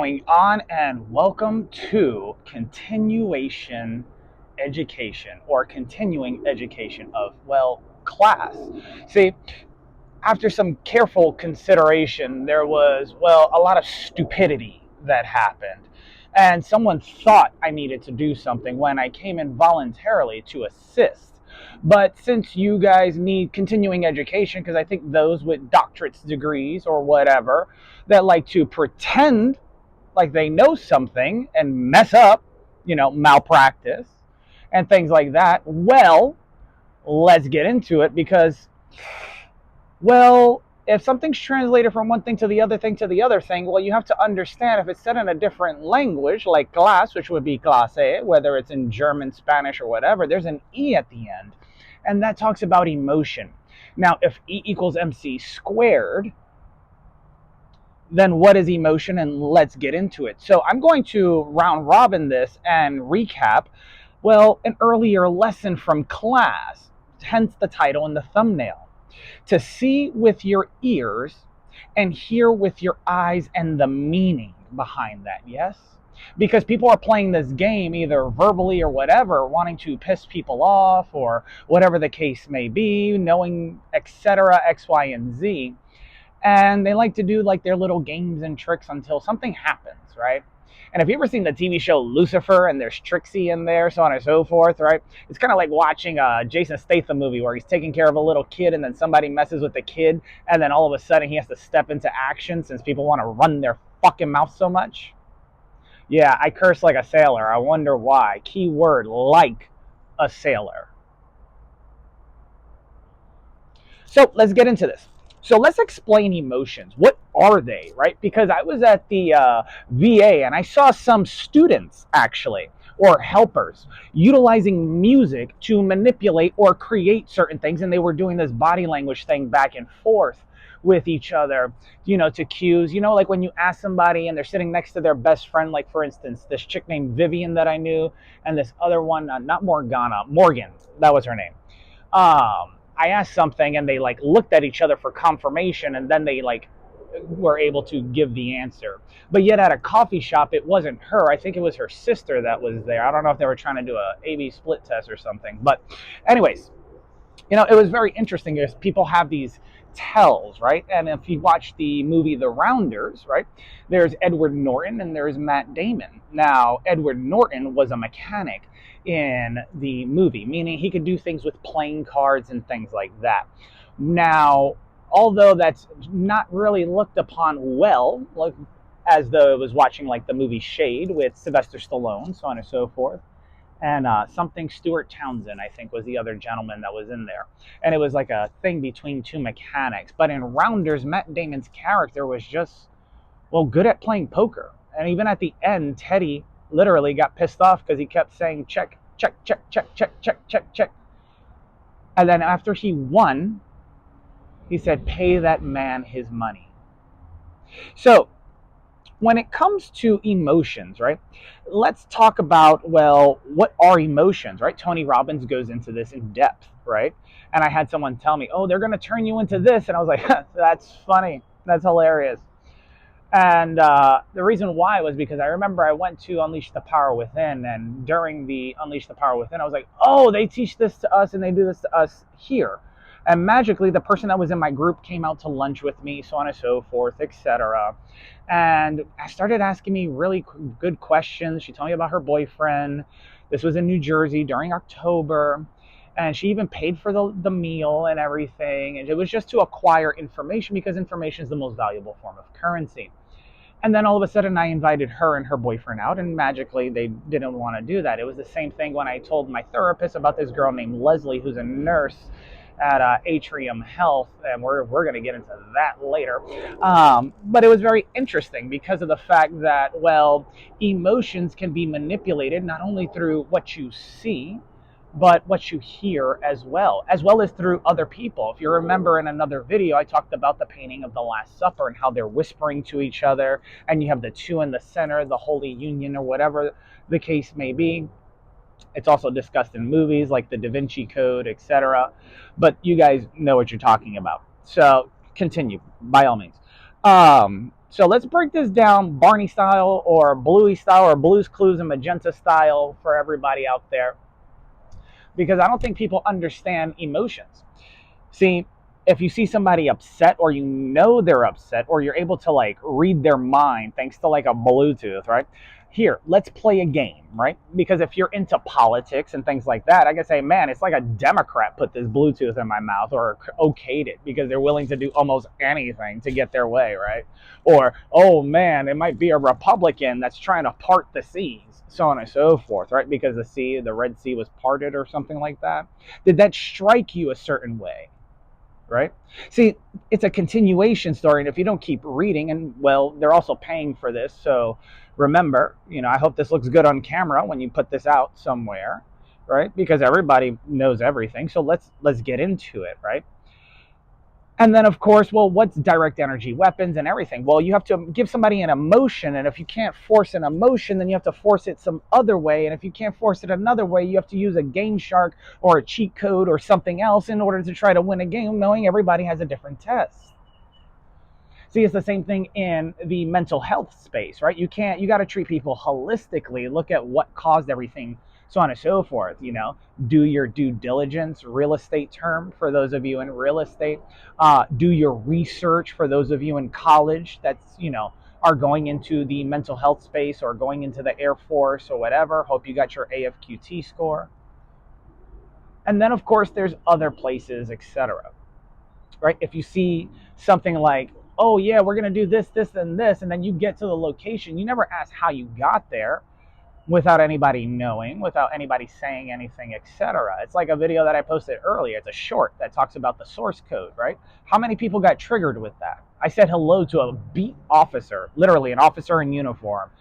going on? And welcome to continuation education or continuing education of, well, class. See, after some careful consideration, there was, well, a lot of stupidity that happened. And someone thought I needed to do something when I came in voluntarily to assist. But since you guys need continuing education, because I think those with doctorate degrees or whatever that like to pretend like they know something and mess up, malpractice and things like that, well, let's get into it because, well, if something's translated from one thing to the other thing to the other thing, well, you have to understand if it's said in a different language, like class, which would be clase, whether it's in German, Spanish, or whatever, there's an E at the end. And that talks about emotion. Now, if E equals MC squared, then what is emotion? And let's get into it. So I'm going to round robin this and recap, well, an earlier lesson from class, hence the title and the thumbnail. To see with your ears and hear with your eyes and the meaning behind that, yes? Because people are playing this game either verbally or whatever, wanting to piss people off or whatever the case may be, knowing etc. X, Y, and Z. And they like to do like their little games and tricks until something happens, right? And have you ever seen the TV show Lucifer and there's Trixie in there, so on and so forth, right? It's kind of like watching a Jason Statham movie where he's taking care of a little kid and then somebody messes with the kid and then all of a sudden he has to step into action since people want to run their fucking mouth so much. Yeah, I curse like a sailor. I wonder why. Key word, like a sailor. So let's get into this. So let's explain emotions. What are they, right? Because I was at the VA and I saw some students actually, or helpers, utilizing music to manipulate or create certain things. And they were doing this body language thing back and forth with each other, to cues, like when you ask somebody and they're sitting next to their best friend, like for instance, this chick named Vivian that I knew, and this other one, not Morgana, Morgan, that was her name. I asked something and they like looked at each other for confirmation and then they like were able to give the answer. But yet at a coffee shop, it wasn't her. I think it was her sister that was there. I don't know if they were trying to do a A/B split test or something. But anyways, it was very interesting because people have these tells, right? And if you watch the movie The Rounders, right, there's Edward Norton and there's Matt Damon. Now, Edward Norton was a mechanic in the movie, meaning he could do things with playing cards and things like that. Now, although that's not really looked upon well, like as though it was watching like the movie Shade with Sylvester Stallone, so on and so forth, and something Stuart Townsend, I think, was the other gentleman that was in there. And it was like a thing between two mechanics. But in Rounders, Matt Damon's character was just, well, good at playing poker. And even at the end, Teddy literally got pissed off because he kept saying, check, check, check, check, check, check, check, check. And then after he won, he said, pay that man his money. So when it comes to emotions, right, let's talk about, well, what are emotions, right? Tony Robbins goes into this in depth, right? And I had someone tell me, oh, they're going to turn you into this. And I was like, that's funny. That's hilarious. And the reason why was because I remember I went to Unleash the Power Within, and during the Unleash the Power Within, I was like, oh, they teach this to us and they do this to us here. And magically, the person that was in my group came out to lunch with me, so on and so forth, etc. And I started asking me really good questions. She told me about her boyfriend. This was in New Jersey during October. And she even paid for the meal and everything. And it was just to acquire information because information is the most valuable form of currency. And then all of a sudden I invited her and her boyfriend out, and magically they didn't want to do that. It was the same thing when I told my therapist about this girl named Leslie, who's a nurse at Atrium Health, and we're going to get into that later. But it was very interesting because of the fact that, well, emotions can be manipulated not only through what you see, but what you hear as well as through other people. If you remember in another video, I talked about the painting of the Last Supper and how they're whispering to each other, and you have the two in the center, the Holy Union, or whatever the case may be. It's also discussed in movies like the Da Vinci Code, etc. But you guys know what you're talking about. So continue, by all means. So let's break this down Barney style or Bluey style or Blues Clues and Magenta style for everybody out there, because I don't think people understand emotions. See, if you see somebody upset or you know they're upset or you're able to like read their mind thanks to like a Bluetooth, right? Here, let's play a game, right? Because if you're into politics and things like that, I can say, man, it's like a Democrat put this Bluetooth in my mouth or okayed it because they're willing to do almost anything to get their way, right? Or, oh man, it might be a Republican that's trying to part the seas, so on and so forth, right? Because the Red Sea was parted or something like that. Did that strike you a certain way? Right? See, it's a continuation story, and if you don't keep reading, and well, they're also paying for this, so remember, I hope this looks good on camera when you put this out somewhere, right? Because everybody knows everything, so let's get into it, right? And then, of course, well, what's direct energy weapons and everything? Well, you have to give somebody an emotion, and if you can't force an emotion, then you have to force it some other way. And if you can't force it another way, you have to use a game shark or a cheat code or something else in order to try to win a game, knowing everybody has a different test. See, it's the same thing in the mental health space, right? You got to treat people holistically, look at what caused everything, so on and so forth. Do your due diligence, real estate term for those of you in real estate. Do your research for those of you in college that's, are going into the mental health space or going into the Air Force or whatever. Hope you got your AFQT score. And then, of course, there's other places, etc. Right? If you see something like, oh yeah, we're going to do this, this, and this, and then you get to the location, you never ask how you got there without anybody knowing, without anybody saying anything, etc. It's like a video that I posted earlier. It's a short that talks about the source code, right? How many people got triggered with that? I said hello to a beat officer, literally an officer in uniform.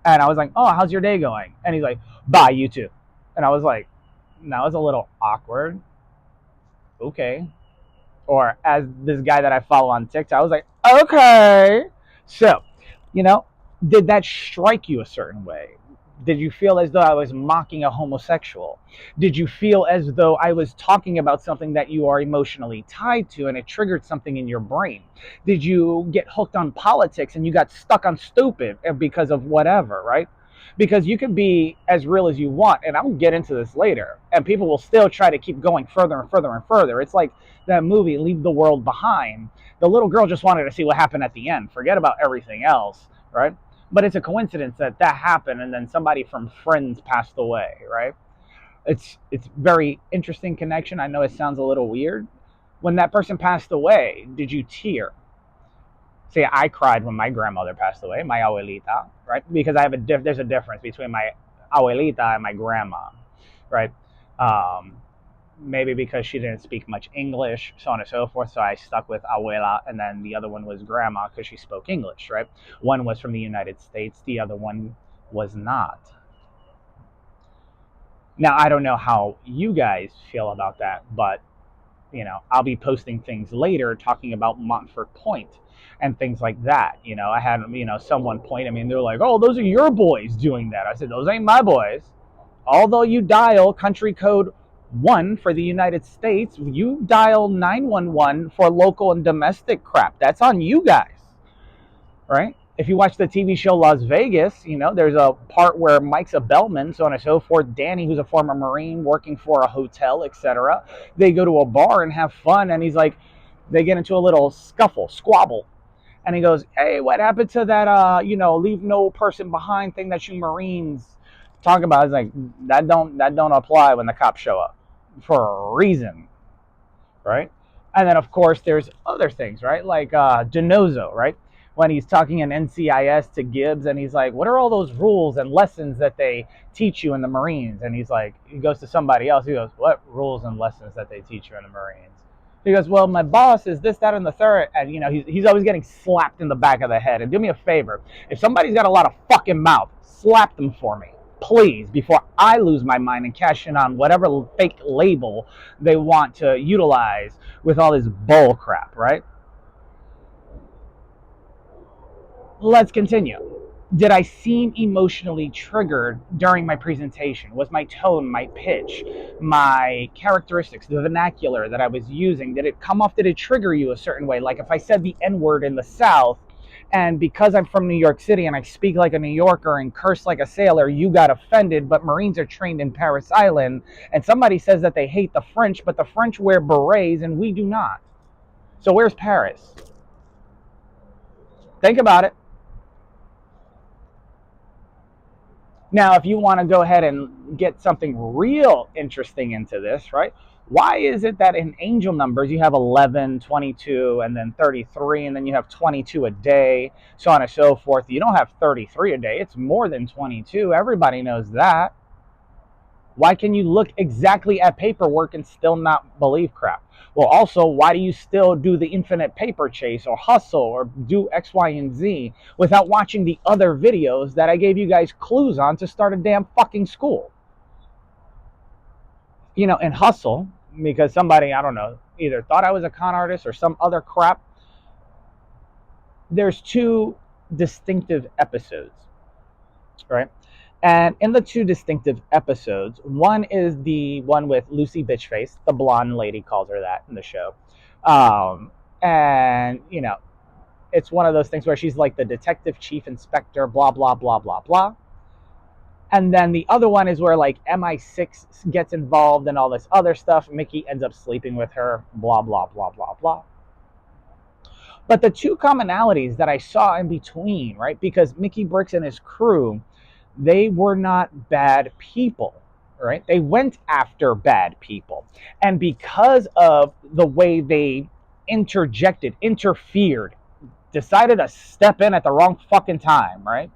And I was like, oh, how's your day going? And he's like, bye, you too. And I was like, that was a little awkward. Okay. Or as this guy that I follow on TikTok, I was like, okay. So, did that strike you a certain way? Did you feel as though I was mocking a homosexual? Did you feel as though I was talking about something that you are emotionally tied to and it triggered something in your brain? Did you get hooked on politics and you got stuck on stupid because of whatever, right? Because you can be as real as you want, and I'm gonna get into this later, and people will still try to keep going further and further and further. It's like that movie Leave the World Behind. The little girl just wanted to see what happened at the end, forget about everything else, right? But it's a coincidence that happened, and then somebody from Friends passed away, right? It's very interesting connection. I know it sounds a little weird. When that person passed away, did you tear? See, I cried when my grandmother passed away, my abuelita, right? Because there's a difference between my abuelita and my grandma, right? Um, Maybe because she didn't speak much English, so on and so forth. So I stuck with abuela, and then the other one was grandma because she spoke English, right? One was from the United States, the other one was not. Now, I don't know how you guys feel about that, but I'll be posting things later talking about Montfort Point and things like that. I had, someone point at me and they're like, oh, those are your boys doing that. I said, those ain't my boys. Although you dial country code 1 for the United States, you dial 911 for local and domestic crap. That's on you guys, right? If you watch the TV show Las Vegas, there's a part where Mike's a bellman, so on and so forth. Danny, who's a former Marine working for a hotel, etc. They go to a bar and have fun, and he's like, they get into a little squabble. And he goes, hey, what happened to that, leave no person behind thing that you Marines talk about? It's like, that don't apply when the cops show up for a reason, right? And then, of course, there's other things, right? Like Denozo, right? When he's talking in NCIS to Gibbs, and he's like, what are all those rules and lessons that they teach you in the Marines? And he's like, he goes to somebody else. He goes, what rules and lessons that they teach you in the Marines? He goes, well, my boss is this, that, and the third. And, he's always getting slapped in the back of the head. And do me a favor. If somebody's got a lot of fucking mouth, slap them for me, please, before I lose my mind and cash in on whatever fake label they want to utilize with all this bull crap, right? Let's continue. Did I seem emotionally triggered during my presentation? Was my tone, my pitch, my characteristics, the vernacular that I was using, did it come off, did it trigger you a certain way? Like if I said the N-word in the South And because I'm from New York City and I speak like a New Yorker and curse like a sailor, you got offended. But Marines are trained in Paris Island. And somebody says that they hate the French, but the French wear berets and we do not. So where's Paris? Think about it. Now, if you want to go ahead and get something real interesting into this, right? Why is it that in angel numbers you have 11, 22, and then 33, and then you have 22 a day, so on and so forth? You don't have 33 a day. It's more than 22. Everybody knows that. Why can you look exactly at paperwork and still not believe crap? Well, also, why do you still do the infinite paper chase or hustle or do X, Y, and Z without watching the other videos that I gave you guys clues on to start a damn fucking school? You know, and hustle, because somebody, I don't know, either thought I was a con artist or some other crap. There's two distinctive episodes, right? And in the two distinctive episodes, one is the one with Lucy Bitchface, the blonde lady calls her that in the show. And, you know, it's one of those things where she's like the detective chief inspector, blah, blah, blah, blah, blah. And then the other one is where like MI6 gets involved and all this other stuff. Mickey ends up sleeping with her, blah, blah, blah, blah, blah. But the two commonalities that I saw in between, right? Because Mickey Bricks and his crew, they were not bad people, right? They went after bad people. And because of the way they interfered, decided to step in at the wrong fucking time, right?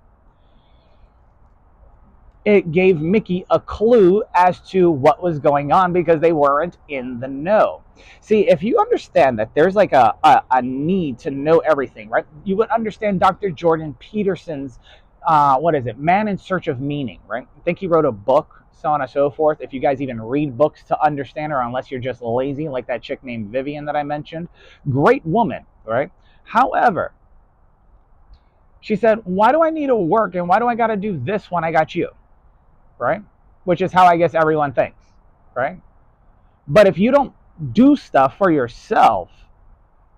It gave Mickey a clue as to what was going on because they weren't in the know. See, if you understand that there's like a need to know everything, right? You would understand Dr. Jordan Peterson's, what is it, Man in Search of Meaning, right? I think he wrote a book, so on and so forth. If you guys even read books to understand her, unless you're just lazy, like that chick named Vivian that I mentioned. Great woman, right? However, she said, why do I need to work and why do I got to do this when I got you? Right? Which is how I guess everyone thinks, right? But if you don't do stuff for yourself,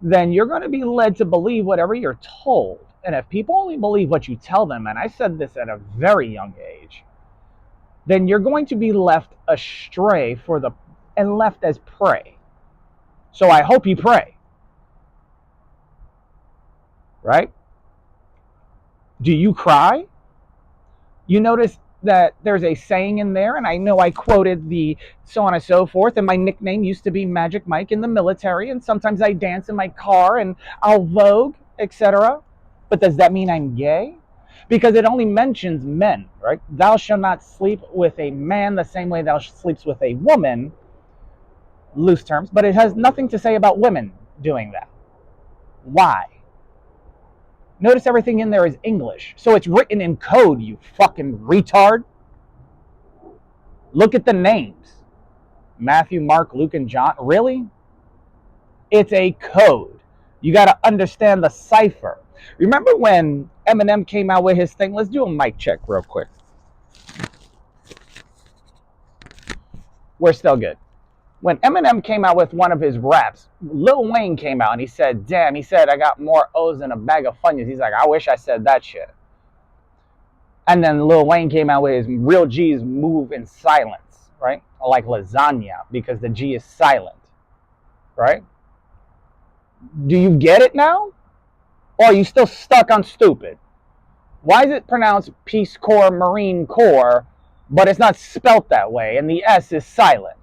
then you're going to be led to believe whatever you're told. And if people only believe what you tell them, and I said this at a very young age, then you're going to be left astray and left as prey. So I hope you pray. Right? Do you cry? You notice that there's a saying in there, and I know I quoted the so on and so forth, and my nickname used to be Magic Mike in the military, and sometimes I dance in my car and I'll Vogue, etc. But does that mean I'm gay? Because it only mentions men, right? Thou shalt not sleep with a man the same way thou sleeps with a woman, loose terms, but it has nothing to say about women doing that. Why? Notice everything in there is English. So it's written in code, you fucking retard. Look at the names. Matthew, Mark, Luke, and John. Really? It's a code. You got to understand the cipher. Remember when Eminem came out with his thing? Let's do a mic check real quick. We're still good. When Eminem came out with one of his raps, Lil Wayne came out and he said, damn, he said, I got more O's than a bag of Funyuns. He's like, I wish I said that shit. And then Lil Wayne came out with his Real G's move in silence, right? Like lasagna, because the G is silent, right? Do you get it now? Or are you still stuck on stupid? Why is it pronounced Peace Corps, Marine Corps, but it's not spelt that way and the S is silent?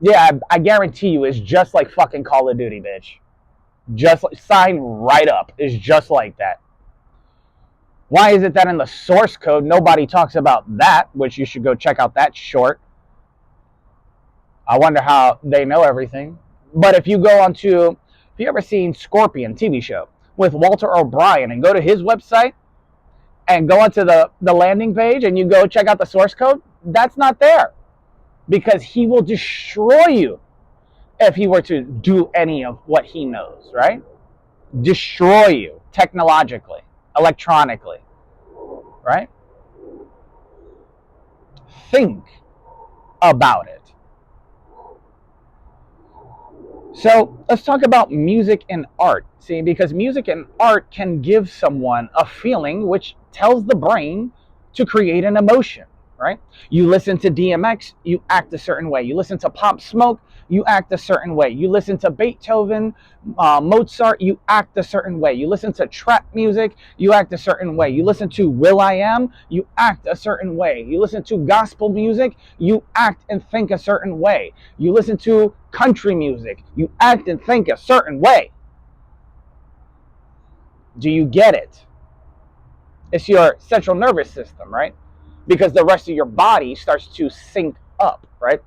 Yeah, I guarantee you it's just like fucking Call of Duty, bitch. Just like, sign right up. It's just like that. Why is it that in the source code nobody talks about that, which you should go check out that short? I wonder how they know everything. But if you go onto, if you ever seen Scorpion TV show with Walter O'Brien and go to his website and go onto the landing page and you go check out the source code, that's not there. Because he will destroy you if he were to do any of what he knows, right? Destroy you technologically, electronically, right? Think about it. So let's talk about music and art. See, because music and art can give someone a feeling which tells the brain to create an emotion, right? You listen to DMX, you act a certain way. You listen to Pop Smoke, you act a certain way. You listen to Beethoven, Mozart, you act a certain way. You listen to trap music, you act a certain way. You listen to will.i.am, you act a certain way. You listen to gospel music, you act and think a certain way. You listen to country music, you act and think a certain way. Do you get it? It's your central nervous system, right? Because the rest of your body starts to sync up, right?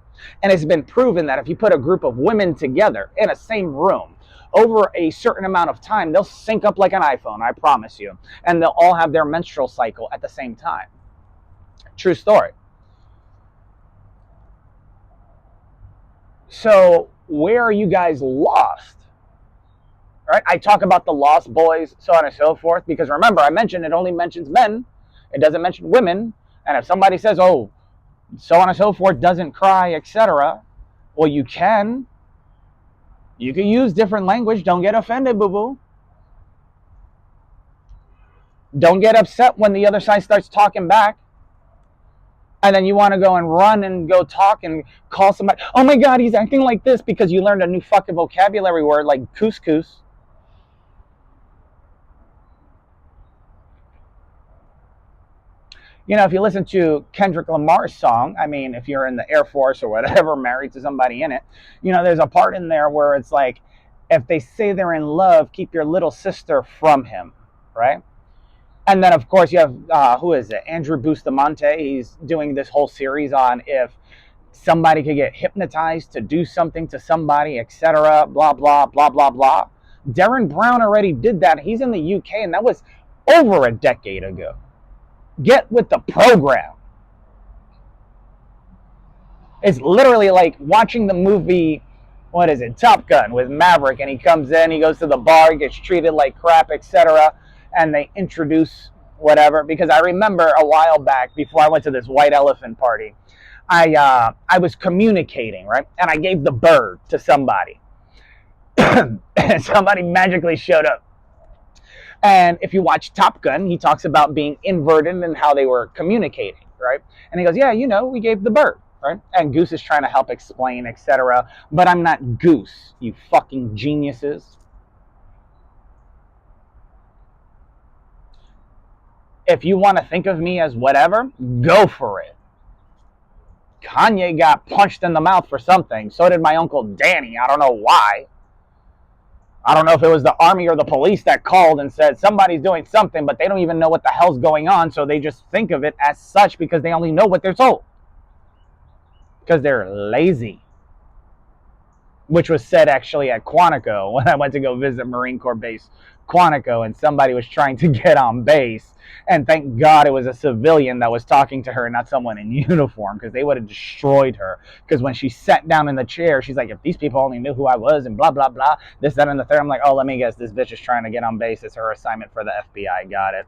And it's been proven that if you put a group of women together in a same room over a certain amount of time, they'll sync up like an iPhone, I promise you. And they'll all have their menstrual cycle at the same time. True story. So, where are you guys lost? Right? I talk about the Lost Boys, so on and so forth, because remember, I mentioned it only mentions men, it doesn't mention women. And if somebody says, oh, so on and so forth, doesn't cry, etc., well, you can use different language. Don't get offended, boo-boo. Don't get upset when the other side starts talking back. And then you want to go and run and go talk and call somebody, oh my God, he's acting like this, because you learned a new fucking vocabulary word like couscous. You know, if you listen to Kendrick Lamar's song, I mean, if you're in the Air Force or whatever, married to somebody in it, you know, there's a part in there where it's like, if they say they're in love, keep your little sister from him, right? And then, of course, you have, who is it? Andrew Bustamante. He's doing this whole series on if somebody could get hypnotized to do something to somebody, etc., blah, blah, blah, blah, blah. Darren Brown already did that. He's in the UK, and that was over a decade ago. Get with the program. It's literally like watching the movie, what is it, Top Gun with Maverick, and he comes in, he goes to the bar, he gets treated like crap, etc., and they introduce whatever. Because I remember a while back, before I went to this white elephant party, I was communicating, right, and I gave the bird to somebody, and somebody magically showed up. And if you watch Top Gun, he talks about being inverted and how they were communicating, right? And he goes, yeah, you know, we gave the bird, right? And Goose is trying to help explain, etc. But I'm not Goose, you fucking geniuses. If you want to think of me as whatever, go for it. Kanye got punched in the mouth for something. So did my Uncle Danny. I don't know why. I don't know if it was the army or the police that called and said somebody's doing something, but they don't even know what the hell's going on, so they just think of it as such because they only know what they're told. Because they're lazy. Which was said actually at Quantico when I went to go visit Marine Corps Base Quantico, and somebody was trying to get on base. And thank God it was a civilian that was talking to her, not someone in uniform, because they would have destroyed her. Because when she sat down in the chair, she's like, if these people only knew who I was and blah, blah, blah, this, that, and the third. I'm like, oh, let me guess, this bitch is trying to get on base. It's her assignment for the FBI. Got it.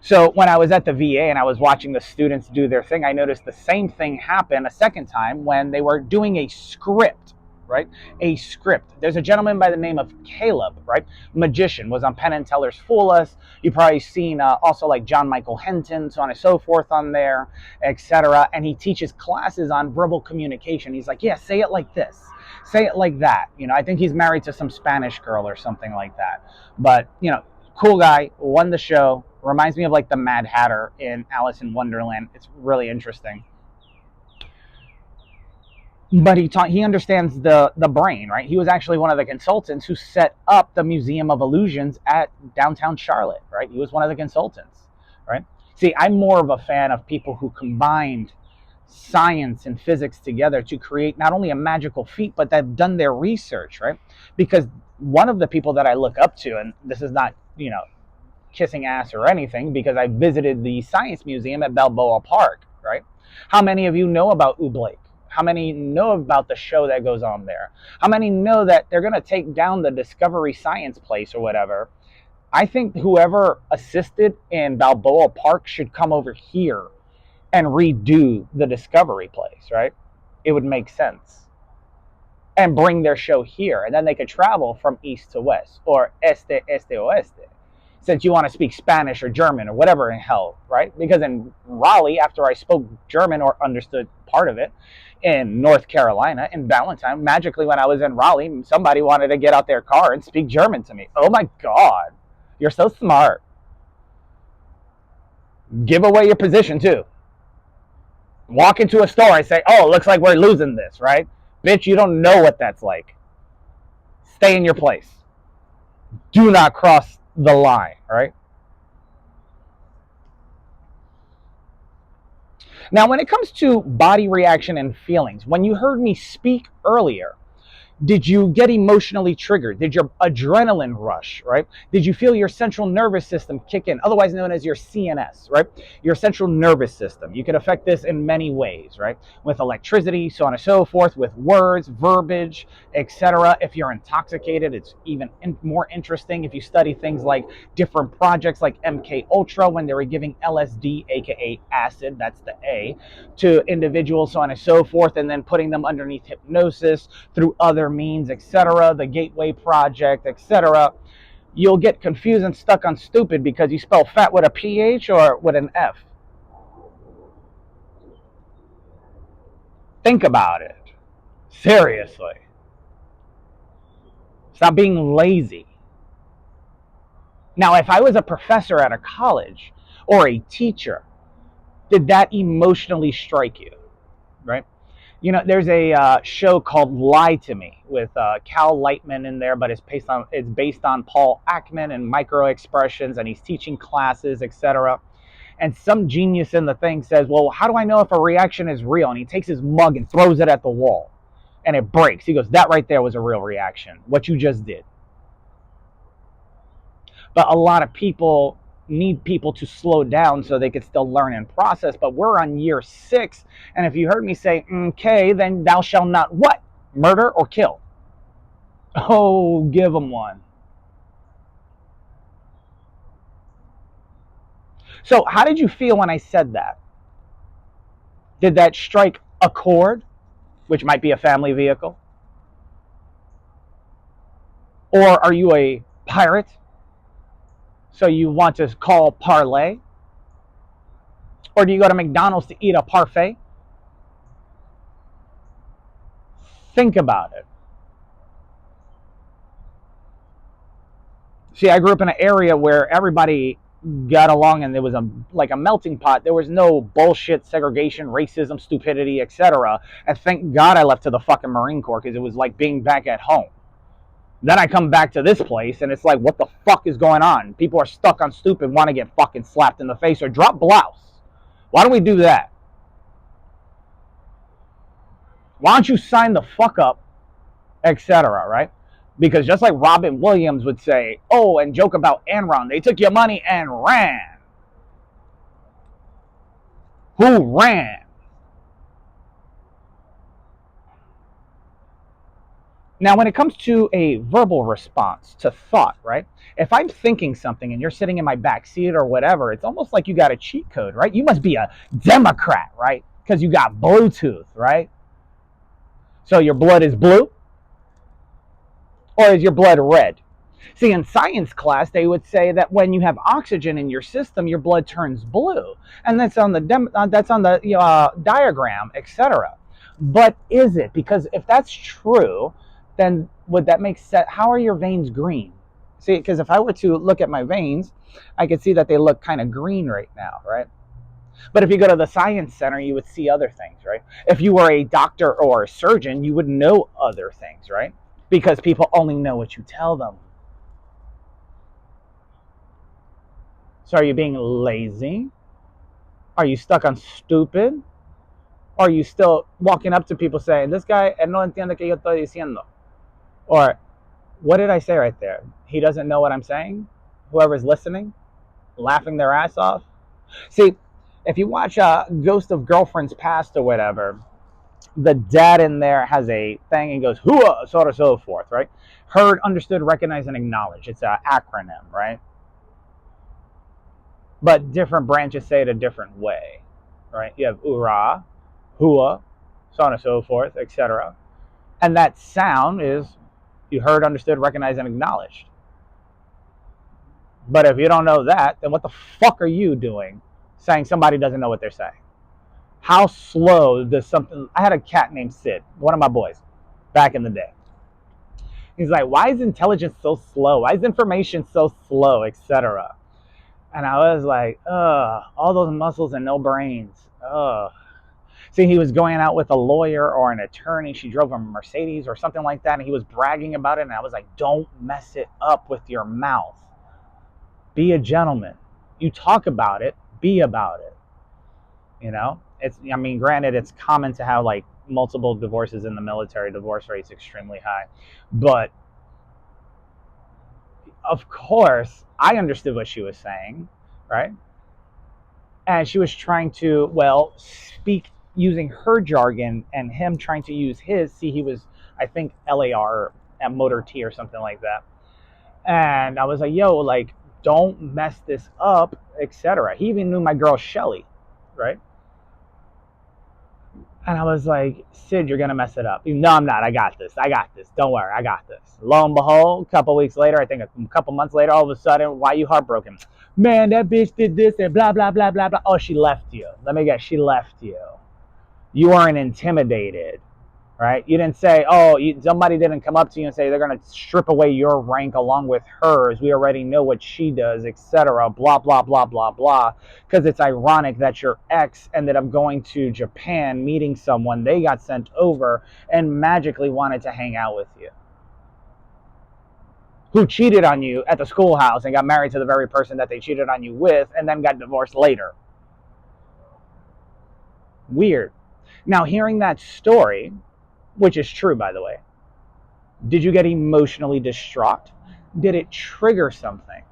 So when I was at the VA and I was watching the students do their thing, I noticed the same thing happen a second time when they were doing a script, right? A script. There's a gentleman by the name of Caleb, right? Magician, was on Penn and Teller's Fool Us. You've probably seen also like John Michael Henton, so on and so forth on there, etc. And he teaches classes on verbal communication. He's like, yeah, say it like this. Say it like that. You know, I think he's married to some Spanish girl or something like that. But, you know, cool guy, won the show. Reminds me of like the Mad Hatter in Alice in Wonderland. It's really interesting. But he understands the brain, right? He was actually one of the consultants who set up the Museum of Illusions at downtown Charlotte, right? He was one of the consultants, right? See, I'm more of a fan of people who combined science and physics together to create not only a magical feat, but they've done their research, right? Because one of the people that I look up to, and this is not, you know, kissing ass or anything, because I visited the Science Museum at Balboa Park, right? How many of you know about Oobleck? How many know about the show that goes on there? How many know that they're going to take down the Discovery Science place or whatever? I think whoever assisted in Balboa Park should come over here and redo the Discovery place, right? It would make sense. And bring their show here. And then they could travel from east to west, or este, este, oeste, since you want to speak Spanish or German or whatever in hell, right? Because in Raleigh, after I spoke German or understood part of it, in North Carolina, in Valentine, magically when I was in Raleigh, somebody wanted to get out their car and speak German to me. Oh my God, you're so smart. Give away your position too. Walk into a store and say, oh, it looks like we're losing this, right? Bitch, you don't know what that's like. Stay in your place. Do not cross the line, right? Now, when it comes to body reaction and feelings, when you heard me speak earlier, did you get emotionally triggered? Did your adrenaline rush, right? Did you feel your central nervous system kick in, otherwise known as your CNS, right? Your central nervous system. You could affect this in many ways, right? With electricity, so on and so forth, with words, verbiage, etc. If you're intoxicated, it's even more interesting if you study things like different projects like MK Ultra when they were giving LSD, aka acid, that's the A, to individuals, so on and so forth, and then putting them underneath hypnosis through other means, etc., the Gateway Project, etc., you'll get confused and stuck on stupid because you spell fat with a PH or with an F. Think about it. Seriously. Stop being lazy. Now, if I was a professor at a college or a teacher, did that emotionally strike you? Right? You know, there's a show called Lie to Me with Cal Lightman in there, but it's based on Paul Ackman and micro expressions, and he's teaching classes, etc. And some genius in the thing says, "Well, how do I know if a reaction is real?" And he takes his mug and throws it at the wall, and it breaks. He goes, "That right there was a real reaction. What you just did." But a lot of people need people to slow down so they could still learn and process. But we're on year 6, and if you heard me say okay, then thou shalt not what? Murder or kill? Oh, give them one. So how did you feel when I said that? Did that strike a chord, which might be a family vehicle? Or are you a pirate, so you want to call parlay? Or do you go to McDonald's to eat a parfait? Think about it. See, I grew up in an area where everybody got along, and there was like a melting pot. There was no bullshit, segregation, racism, stupidity, etc. And thank God I left to the fucking Marine Corps, because it was like being back at home. Then I come back to this place, and it's like, what the fuck is going on? People are stuck on stupid, want to get fucking slapped in the face or drop blouse. Why don't we do that? Why don't you sign the fuck up, etc., right? Because just like Robin Williams would say, oh, and joke about Enron, they took your money and ran. Who ran? Now, when it comes to a verbal response to thought, right? If I'm thinking something and you're sitting in my back seat or whatever, it's almost like you got a cheat code, right? You must be a Democrat, right? Because you got Bluetooth, right? So your blood is blue, or is your blood red? See, in science class, they would say that when you have oxygen in your system, your blood turns blue, and that's on the diagram, etc. But is it? Because if that's true, then would that make sense? How are your veins green? See, because if I were to look at my veins, I could see that they look kind of green right now, right? But if you go to the science center, you would see other things, right? If you were a doctor or a surgeon, you would know other things, right? Because people only know what you tell them. So are you being lazy? Are you stuck on stupid? Or are you still walking up to people saying, this guy no entiende que yo estoy diciendo? Or, what did I say right there? He doesn't know what I'm saying? Whoever's listening? Laughing their ass off? See, if you watch Ghost of Girlfriends Past or whatever, the dad in there has a thing and goes, hooah, so on and so forth, right? Heard, understood, recognize, and acknowledge. It's an acronym, right? But different branches say it a different way. right? You have ura, hua, so on and so forth, etc. And that sound is you heard, understood, recognized, and acknowledged. But if you don't know that, then what the fuck are you doing saying somebody doesn't know what they're saying? How slow does something... I had a cat named Sid, one of my boys, back in the day. He's like, why is intelligence so slow? Why is information so slow, etc.? And I was like, ugh, all those muscles and no brains. Ugh. See, he was going out with a lawyer or an attorney. She drove a Mercedes or something like that, and he was bragging about it. And I was like, don't mess it up with your mouth. Be a gentleman. You talk about it, be about it. You know, I mean, granted, it's common to have like multiple divorces in the military. Divorce rate's extremely high. But of course, I understood what she was saying, right? And she was trying to, well, speak using her jargon and him trying to use his. See, he was, I think, LAR at Motor T or something like that. And I was like, yo, like, don't mess this up, etc. He even knew my girl Shelly, right? And I was like, Sid, you're going to mess it up. No, I'm not. I got this. Don't worry. I got this. Lo and behold, a couple weeks later, I think a couple months later, all of a sudden, why are you heartbroken? Man, that bitch did this and blah, blah, blah, blah, blah. Oh, she left you. Let me guess. She left you. You weren't intimidated, right? You didn't say, oh, somebody didn't come up to you and say they're going to strip away your rank along with hers. We already know what she does, etc. Blah, blah, blah, blah, blah. Because it's ironic that your ex ended up going to Japan, meeting someone. They got sent over and magically wanted to hang out with you. Who cheated on you at the schoolhouse and got married to the very person that they cheated on you with and then got divorced later. Weird. Now, hearing that story, which is true, by the way, did you get emotionally distraught? Did it trigger something?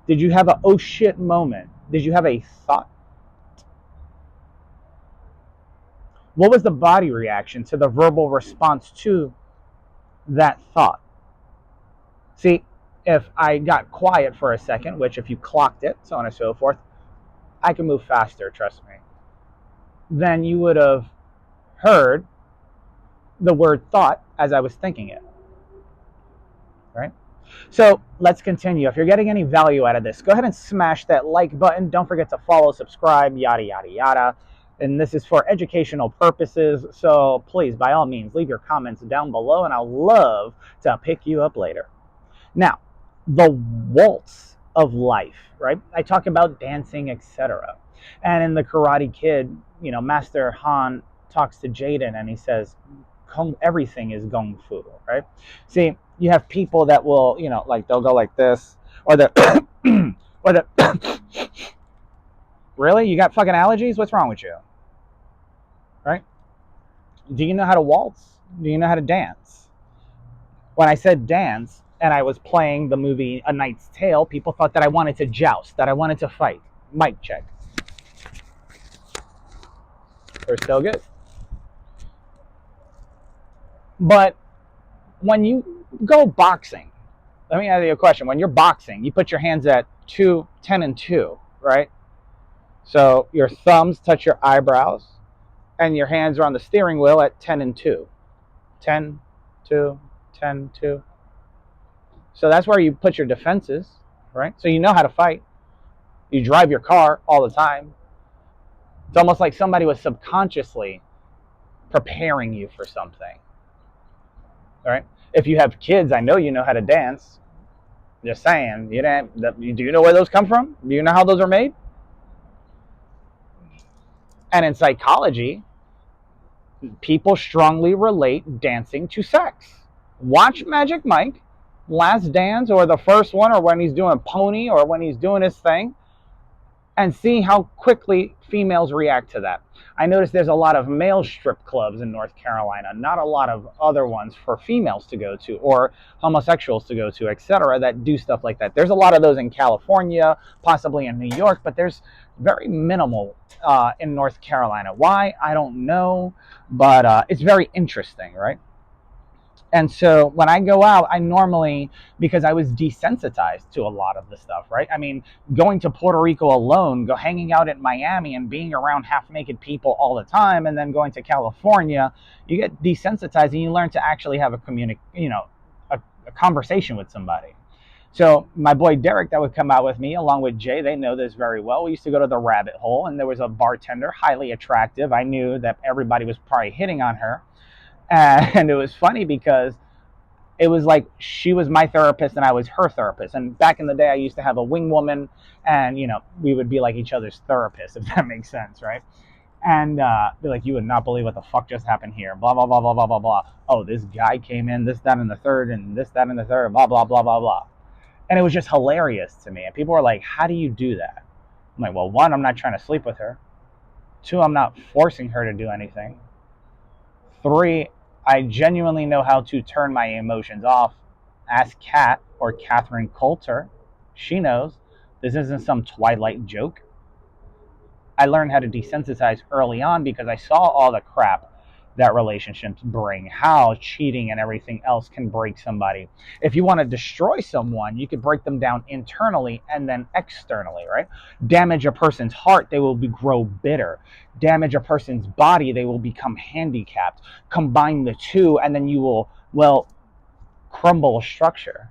Did you have a oh shit moment? Did you have a thought? What was the body reaction to the verbal response to that thought? See, if I got quiet for a second, which if you clocked it, so on and so forth, I can move faster, trust me, then you would have heard the word thought as I was thinking it, right? So let's continue. If you're getting any value out of this, go ahead and smash that like button. Don't forget to follow, subscribe, yada, yada, yada. And this is for educational purposes. So please, by all means, leave your comments down below and I'll love to pick you up later. Now, the waltz of life, right? I talk about dancing, etc. And in the Karate Kid, you know, Master Han talks to Jaden and he says, everything is Kung Fu, right? See, you have people that will, you know, like they'll go like this, or the, or the, really? You got fucking allergies? What's wrong with you? Right? Do you know how to waltz? Do you know how to dance? When I said dance and I was playing the movie A Knight's Tale, people thought that I wanted to joust, that I wanted to fight. Mic check. We're still good. But when you go boxing, let me ask you a question. When you're boxing, you put your hands at 10 and 2, right? So your thumbs touch your eyebrows, and your hands are on the steering wheel at 10 and 2. 10, 2, 10, 2. So that's where you put your defenses, right? So you know how to fight. You drive your car all the time. It's almost like somebody was subconsciously preparing you for something. All right? If you have kids, I know you know how to dance. Just saying. Do you know where those come from? Do you know how those are made? And in psychology, people strongly relate dancing to sex. Watch Magic Mike, Last Dance, or the first one, or when he's doing Pony, or when he's doing his thing, and see how quickly females react to that. I noticed there's a lot of male strip clubs in North Carolina, not a lot of other ones for females to go to or homosexuals to go to, etc., that do stuff like that. There's a lot of those in California, possibly in New York, but there's very minimal in North Carolina. Why? I don't know, but it's very interesting, right? And so when I go out, I normally, because I was desensitized to a lot of the stuff, right? I mean, going to Puerto Rico alone, go hanging out in Miami and being around half naked people all the time, and then going to California, you get desensitized and you learn to actually have a conversation with somebody. So my boy Derek that would come out with me, along with Jay, they know this very well. We used to go to the Rabbit Hole, and there was a bartender, highly attractive. I knew that everybody was probably hitting on her, and it was funny because it was like she was my therapist and I was her therapist. And back in the day, I used to have a wing woman, and we would be like each other's therapists, if that makes sense, right? And be like, you would not believe what the fuck just happened here. Blah blah blah blah blah blah blah. Oh, this guy came in, this that and the third, and this that and the third. Blah blah blah blah blah. And it was just hilarious to me. And people were like, how do you do that? I'm like, well, one, I'm not trying to sleep with her. Two, I'm not forcing her to do anything. Three, I genuinely know how to turn my emotions off. Ask Kat or Catherine Coulter. She knows. This isn't some Twilight joke. I learned how to desensitize early on because I saw all the crap that relationships bring, how cheating and everything else can break somebody. If you want to destroy someone, you could break them down internally and then externally, right? Damage a person's heart, they will grow bitter. Damage a person's body, they will become handicapped. Combine the two, and then you will, well, crumble a structure.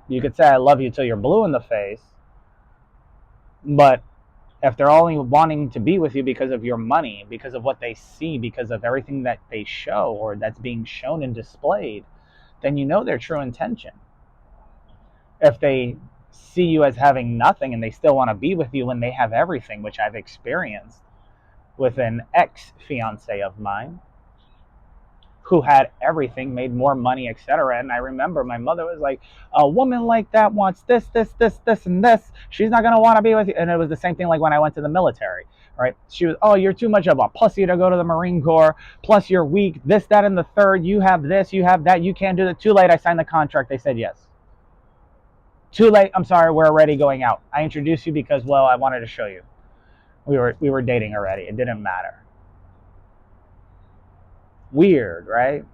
You could say, I love you till you're blue in the face, but if they're only wanting to be with you because of your money, because of what they see, because of everything that they show or that's being shown and displayed, then you know their true intention. If they see you as having nothing and they still want to be with you when they have everything, which I've experienced with an ex-fiance of mine who had everything, made more money, etc. And I remember my mother was like, a woman like that wants this, this, this, this, and this. She's not going to want to be with you. And it was the same thing like when I went to the military, right? She was, oh, you're too much of a pussy to go to the Marine Corps. Plus you're weak, this, that, and the third. You have this, you have that. You can't do that. Too late. I signed the contract. They said yes. Too late. I'm sorry. We're already going out. I introduced you because, well, I wanted to show you. We were dating already. It didn't matter. Weird, right?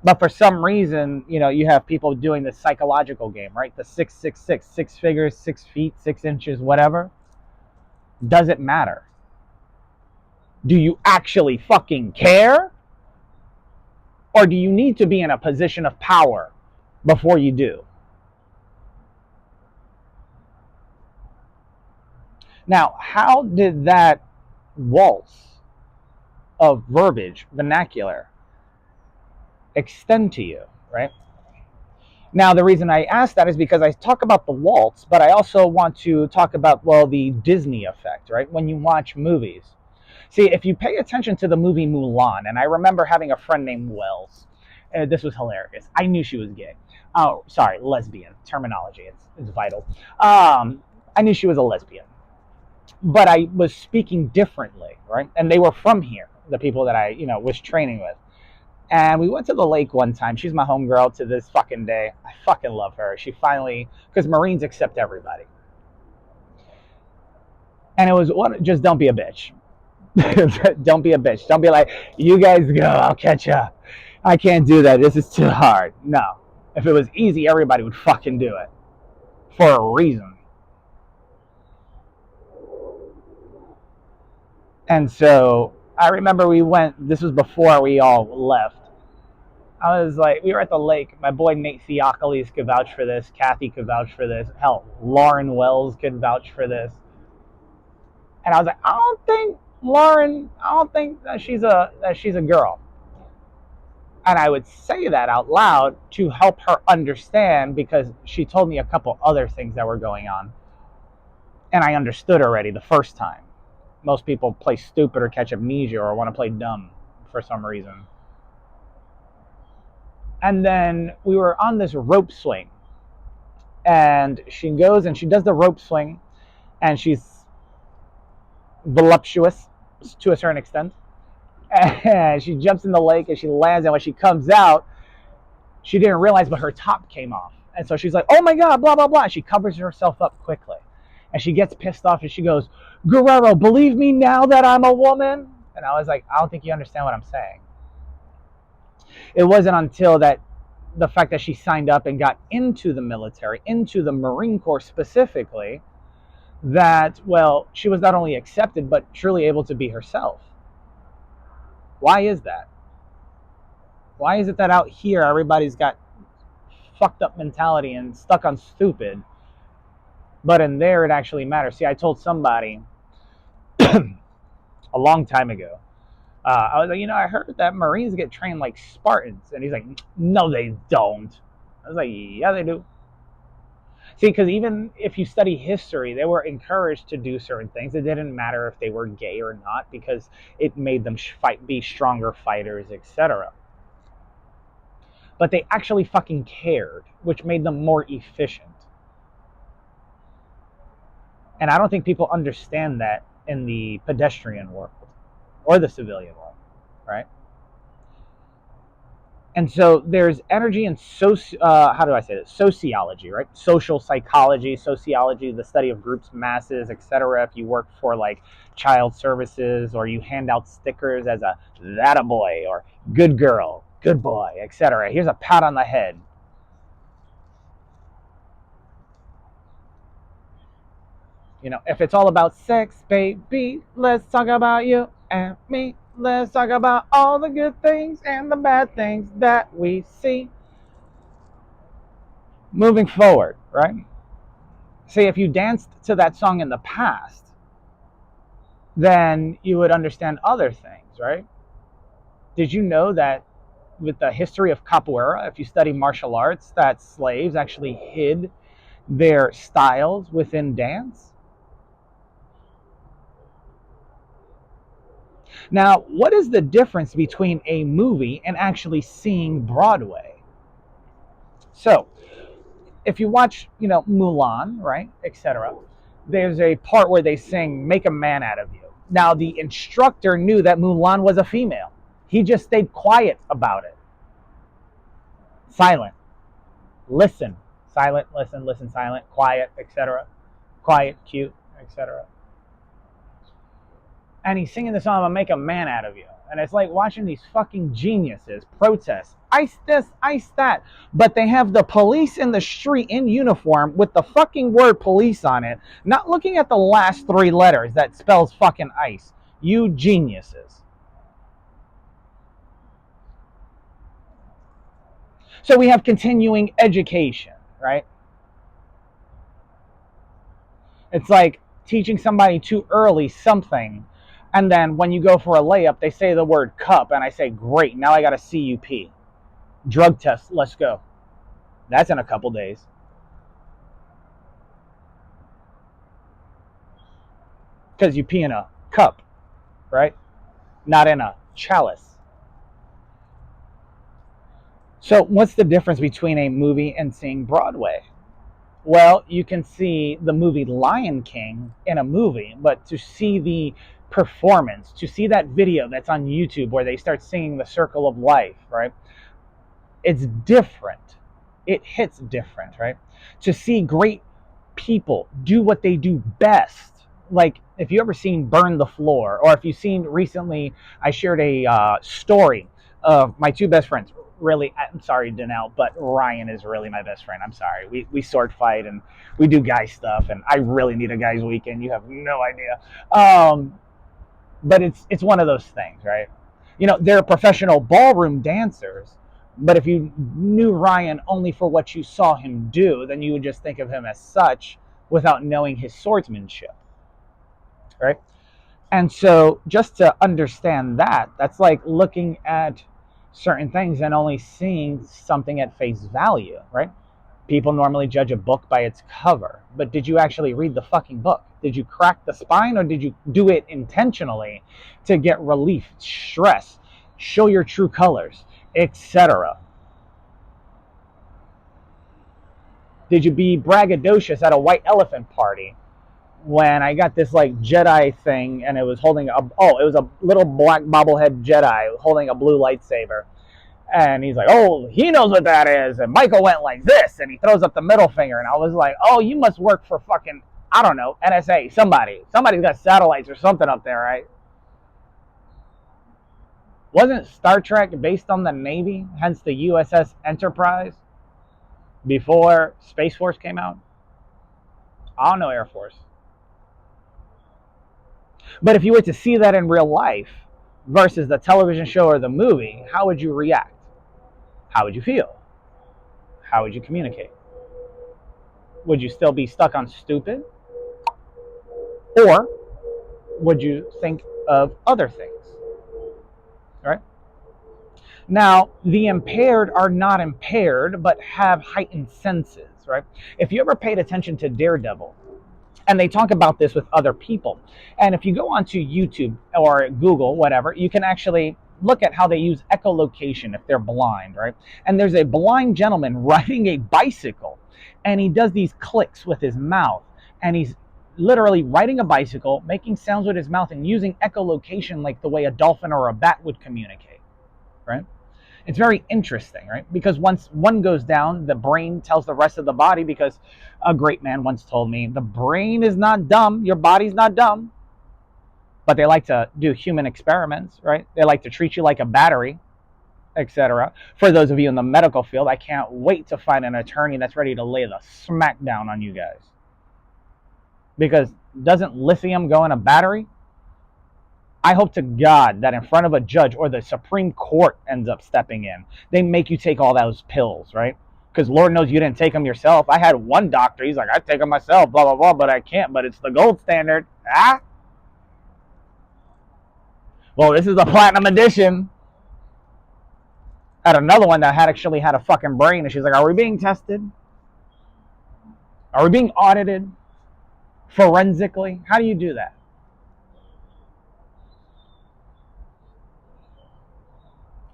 But for some reason, you have people doing the psychological game, right? The 666, 6 figures, 6 feet, 6 inches, whatever. Does it matter? Do you actually fucking care? Or do you need to be in a position of power before you do? Now, how did that waltz of verbiage, vernacular, extend to you, right? Now, the reason I ask that is because I talk about the waltz, but I also want to talk about, well, the Disney effect, right? When you watch movies. See, if you pay attention to the movie Mulan, and I remember having a friend named Wells. This was hilarious. I knew she was gay. Oh, sorry, lesbian. Terminology, it's vital. I knew she was a lesbian. But I was speaking differently, right? And they were from here, the people that I, was training with. And we went to the lake one time. She's my homegirl to this fucking day. I fucking love her. She finally, because Marines accept everybody. And it was, just don't be a bitch. Don't be a bitch. Don't be like, you guys go, I'll catch up. I can't do that. This is too hard. No. If it was easy, everybody would fucking do it. For a reason. And so I remember we went, this was before we all left. I was like, we were at the lake. My boy Nate Theophilus could vouch for this. Kathy could vouch for this. Hell, Lauren Wells could vouch for this. And I was like, I don't think that she's a girl. And I would say that out loud to help her understand, because she told me a couple other things that were going on. And I understood already the first time. Most people play stupid or catch amnesia or want to play dumb for some reason. And then we were on this rope swing. And she goes and she does the rope swing. And she's voluptuous to a certain extent. And she jumps in the lake and she lands. And when she comes out, she didn't realize, but her top came off. And so she's like, oh my God, blah, blah, blah. And she covers herself up quickly. And she gets pissed off and she goes, Guerrero, believe me now that I'm a woman? And I was like, I don't think you understand what I'm saying. It wasn't until that the fact that she signed up and got into the military, into the Marine Corps specifically, that, well, she was not only accepted, but truly able to be herself. Why is that? Why is it that out here everybody's got fucked up mentality and stuck on stupid, but in there it actually matters? See, I told somebody a long time ago, I was like, I heard that Marines get trained like Spartans. And he's like, no, they don't. I was like, yeah, they do. See, because even if you study history, they were encouraged to do certain things. It didn't matter if they were gay or not, because it made them be stronger fighters, etc. But they actually fucking cared, which made them more efficient. And I don't think people understand that in the pedestrian world or the civilian world, right? And so there's energy in how do I say this? Sociology, right? Social psychology, sociology, the study of groups, masses, etc. If you work for like child services, or you hand out stickers as a that a boy or good girl, good boy, etc. Here's a pat on the head. If it's all about sex, baby, let's talk about you and me. Let's talk about all the good things and the bad things that we see. Moving forward, right? Say if you danced to that song in the past, then you would understand other things, right? Did you know that with the history of capoeira, if you study martial arts, that slaves actually hid their styles within dance? Now, what is the difference between a movie and actually seeing Broadway? So, if you watch, Mulan, right, etc., there's a part where they sing "Make a Man Out of You." Now, the instructor knew that Mulan was a female. He just stayed quiet about it. Silent. Listen. Silent, listen, silent, quiet, etc. Quiet, cute, etc. And he's singing the song about "Make a Man Out of You." And it's like watching these fucking geniuses protest. Ice this, ice that. But they have the police in the street in uniform with the fucking word police on it, not looking at the last 3 letters that spells fucking ice. You geniuses. So we have continuing education, right? It's like teaching somebody too early something, and then when you go for a layup, they say the word cup, and I say, great, now I got a CUP. Drug test, let's go. That's in a couple days. Because you pee in a cup, right? Not in a chalice. So what's the difference between a movie and seeing Broadway? Well, you can see the movie Lion King in a movie, but to see the performance, to see that video that's on YouTube where they start singing The Circle of Life, right? It's different. It hits different, right? To see great people do what they do best. Like, if you ever seen Burn the Floor, or if you've seen recently, I shared a story of my 2 best friends. Really, I'm sorry, Danelle, but Ryan is really my best friend. I'm sorry. We sword fight and we do guy stuff, and I really need a guy's weekend. You have no idea. But it's one of those things, right? They're professional ballroom dancers, but if you knew Ryan only for what you saw him do, then you would just think of him as such without knowing his swordsmanship, right? And so just to understand that, that's like looking at certain things and only seeing something at face value, right? People normally judge a book by its cover, but did you actually read the fucking book? Did you crack the spine, or did you do it intentionally to get relief, stress, show your true colors, etc.? Did you be braggadocious at a white elephant party when I got this like Jedi thing, and it was holding it was a little black bobblehead Jedi holding a blue lightsaber, and he's like, oh, he knows what that is, and Michael went like this, and he throws up the middle finger, and I was like, oh, you must work for fucking, I don't know, NSA, somebody's got satellites or something up there, right? Wasn't Star Trek based on the Navy, hence the USS Enterprise, before Space Force came out? I don't know Air Force. But if you were to see that in real life versus the television show or the movie, how would you react? How would you feel? How would you communicate? Would you still be stuck on stupid? Or would you think of other things? Right? Now, the impaired are not impaired, but have heightened senses, right? If you ever paid attention to Daredevil, and they talk about this with other people, and if you go onto YouTube or Google, whatever, you can actually look at how they use echolocation if they're blind, right? And there's a blind gentleman riding a bicycle, and he does these clicks with his mouth, and he's literally riding a bicycle, making sounds with his mouth, and using echolocation like the way a dolphin or a bat would communicate, right? It's very interesting, right? Because once one goes down, the brain tells the rest of the body, because a great man once told me, the brain is not dumb, your body's not dumb. But they like to do human experiments, right? They like to treat you like a battery, etc. For those of you in the medical field, I can't wait to find an attorney that's ready to lay the smack down on you guys. Because doesn't lithium go in a battery? I hope to God that in front of a judge or the Supreme Court ends up stepping in, they make you take all those pills, right? Because Lord knows you didn't take them yourself. I had one doctor, he's like, I take them myself, blah, blah, blah, but I can't, but it's the gold standard. Ah? Well, this is the platinum edition. I had another one that actually had a fucking brain, and she's like, are we being tested? Are we being audited forensically? How do you do that?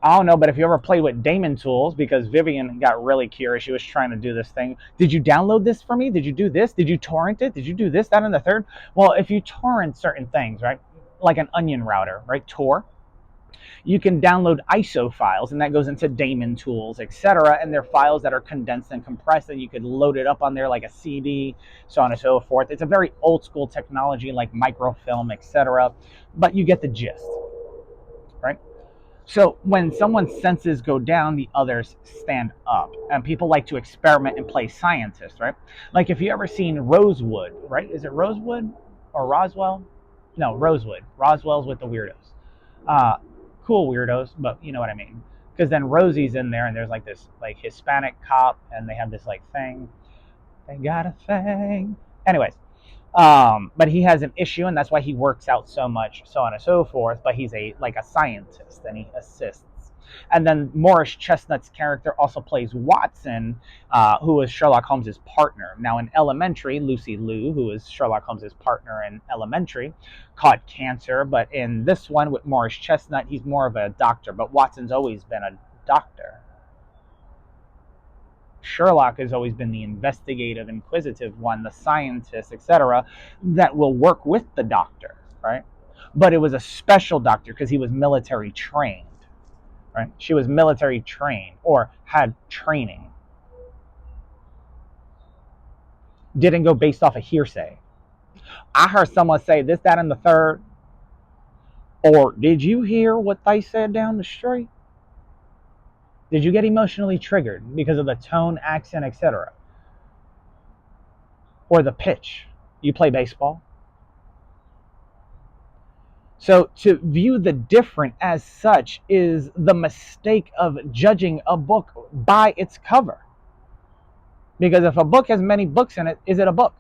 I don't know, but if you ever played with Damon Tools, because Vivian got really curious, she was trying to do this thing. Did you download this for me? Did you do this? Did you torrent it? Did you do this, that, and the third? Well, if you torrent certain things, right, like an onion router, right, Tor, you can download ISO files, and that goes into Damon Tools, etc. And they're files that are condensed and compressed, and you could load it up on there like a CD, so on and so forth. It's a very old school technology like microfilm, etc. But you get the gist, right? So when someone's senses go down, the others stand up. And people like to experiment and play scientist, right? Like if you ever seen Rosewood, right? Is it Rosewood or Roswell? No, Rosewood. Roswell's with the weirdos. Uh, cool weirdos, but you know what I mean. Because then Rosie's in there, and there's like this like Hispanic cop, and they have this like thing. They got a thing. Anyways, but he has an issue, and that's why he works out so much, so on and so forth. But he's a scientist, and he assists. And then Morris Chestnut's character also plays Watson, who is Sherlock Holmes's partner. Now in Elementary, Lucy Liu, who is Sherlock Holmes's partner in Elementary, caught cancer. But in this one with Morris Chestnut, he's more of a doctor. But Watson's always been a doctor. Sherlock has always been the investigative, inquisitive one, the scientist, etc., that will work with the doctor, right? But it was a special doctor because he was military trained, right? She was military trained or had training. Didn't go based off of hearsay. I heard someone say this, that, and the third. Or did you hear what they said down the street? Did you get emotionally triggered because of the tone, accent, etc.? Or the pitch? You play baseball? So to view the different as such is the mistake of judging a book by its cover. Because if a book has many books in it, is it a book?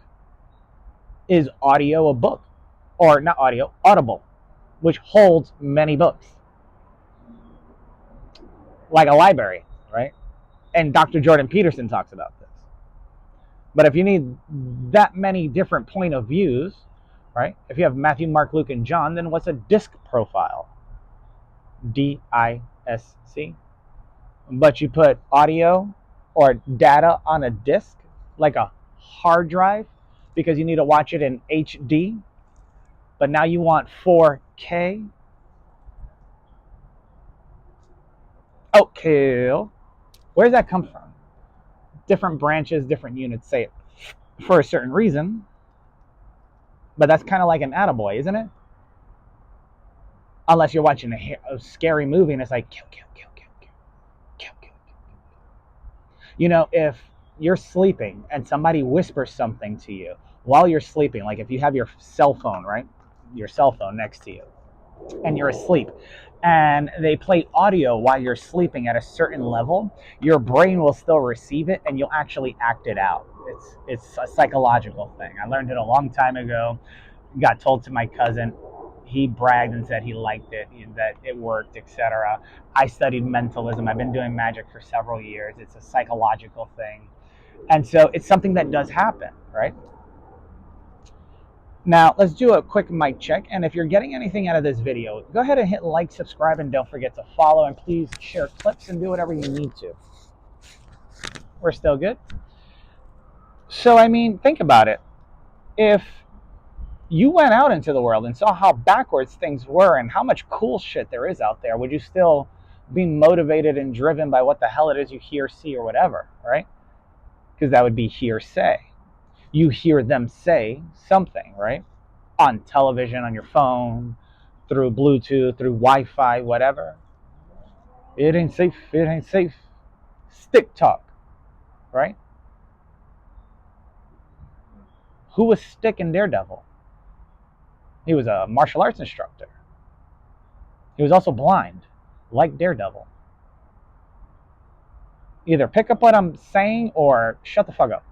Is audio a book? Or not audio, Audible, which holds many books. Like a library, right? And Dr. Jordan Peterson talks about this. But if you need that many different point of views, right? If you have Matthew, Mark, Luke, and John, then what's a disc profile? DISC. But you put audio or data on a disc, like a hard drive, because you need to watch it in HD, but now you want 4K. Okay, where does that come from? Different branches, different units say it for a certain reason, but that's kind of like an attaboy, isn't it? Unless you're watching a scary movie and it's like kill, kill, kill, kill, kill, kill, kill, kill. You know, if you're sleeping and somebody whispers something to you while you're sleeping, like if you have your cell phone, right? Your cell phone next to you and you're asleep and they play audio while you're sleeping at a certain level, your brain will still receive it and you'll actually act it out. It's a psychological thing. I learned it a long time ago. Got told to my cousin. He bragged and said he liked it, that it worked, etc. I studied mentalism. I've been doing magic for several years. It's a psychological thing. And so it's something that does happen, right? Now, let's do a quick mic check. And if you're getting anything out of this video, go ahead and hit like, subscribe, and don't forget to follow. And please share clips and do whatever you need to. We're still good? So, I mean, think about it. If you went out into the world and saw how backwards things were and how much cool shit there is out there, would you still be motivated and driven by what the hell it is you hear, see, or whatever, right? Because that would be hearsay. You hear them say something, right? On television, on your phone, through Bluetooth, through Wi-Fi, whatever. It ain't safe, it ain't safe. Stick talk, right? Who was Stick in Daredevil? He was a martial arts instructor. He was also blind, like Daredevil. Either pick up what I'm saying or shut the fuck up.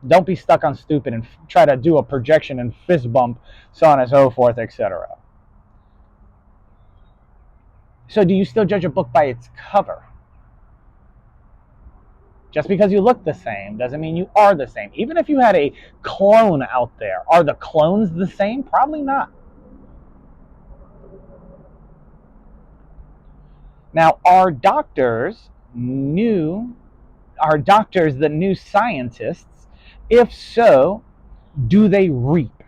Don't be stuck on stupid and try to do a projection and fist bump, so on and so forth, etc. So do you still judge a book by its cover? Just because you look the same doesn't mean you are the same. Even if you had a clone out there, are the clones the same? Probably not. Now, are doctors the new scientists? If so, do they reap?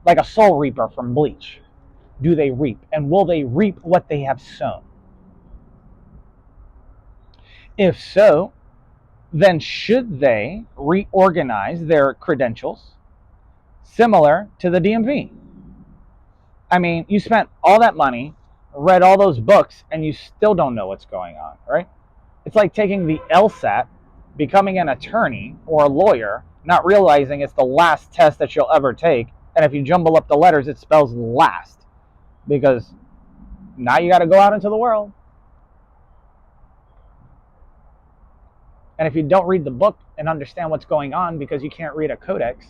Like a soul reaper from Bleach. Do they reap? And will they reap what they have sown? If so, then should they reorganize their credentials similar to the DMV? I mean, you spent all that money, read all those books, and you still don't know what's going on, right? It's like taking the LSAT, becoming an attorney or a lawyer, not realizing it's the last test that you'll ever take, and if you jumble up the letters, it spells last, because now you got to go out into the world. And if you don't read the book and understand what's going on because you can't read a codex,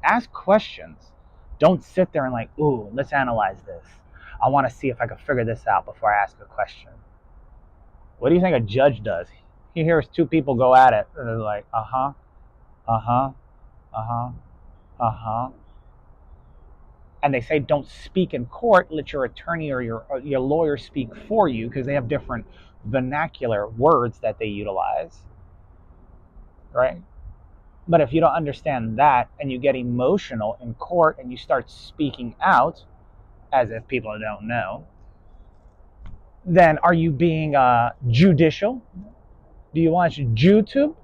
ask questions. Don't sit there and like, ooh, let's analyze this. I want to see if I can figure this out before I ask a question. What do you think a judge does? He hears two people go at it, and they're like, uh-huh, uh-huh, uh-huh, uh-huh. And they say, don't speak in court. Let your attorney or your lawyer speak for you, because they have different vernacular words that they utilize, right? But if you don't understand that and you get emotional in court and you start speaking out as if people don't know, then are you being judicial? Do you watch YouTube?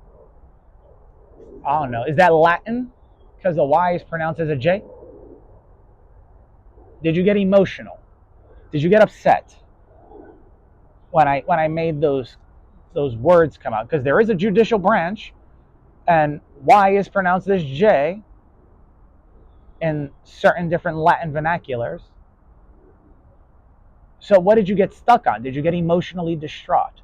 I don't know. Is that Latin? Because the Y is pronounced as a J? Did you get emotional? Did you get upset when I made those words come out? Because there is a judicial branch, and Y is pronounced as J in certain different Latin vernaculars. So what did you get stuck on? Did you get emotionally distraught?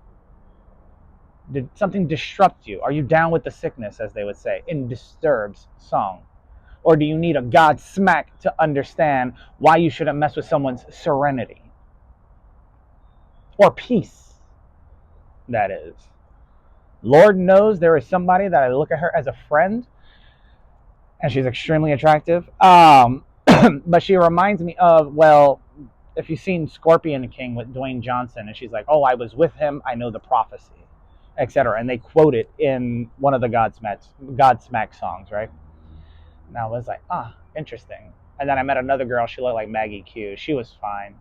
Did something disrupt you? Are you down with the sickness, as they would say, in Disturbed's song? Or do you need a God smack to understand why you shouldn't mess with someone's serenity? Or peace, that is. Lord knows there is somebody that I look at her as a friend, and she's extremely attractive. But she reminds me of, well, if you've seen Scorpion King with Dwayne Johnson, and she's like, oh, I was with him, I know the prophecy, etc. And they quote it in one of the Godsmack songs, right? And I was like, interesting. And then I met another girl, she looked like Maggie Q. She was fine.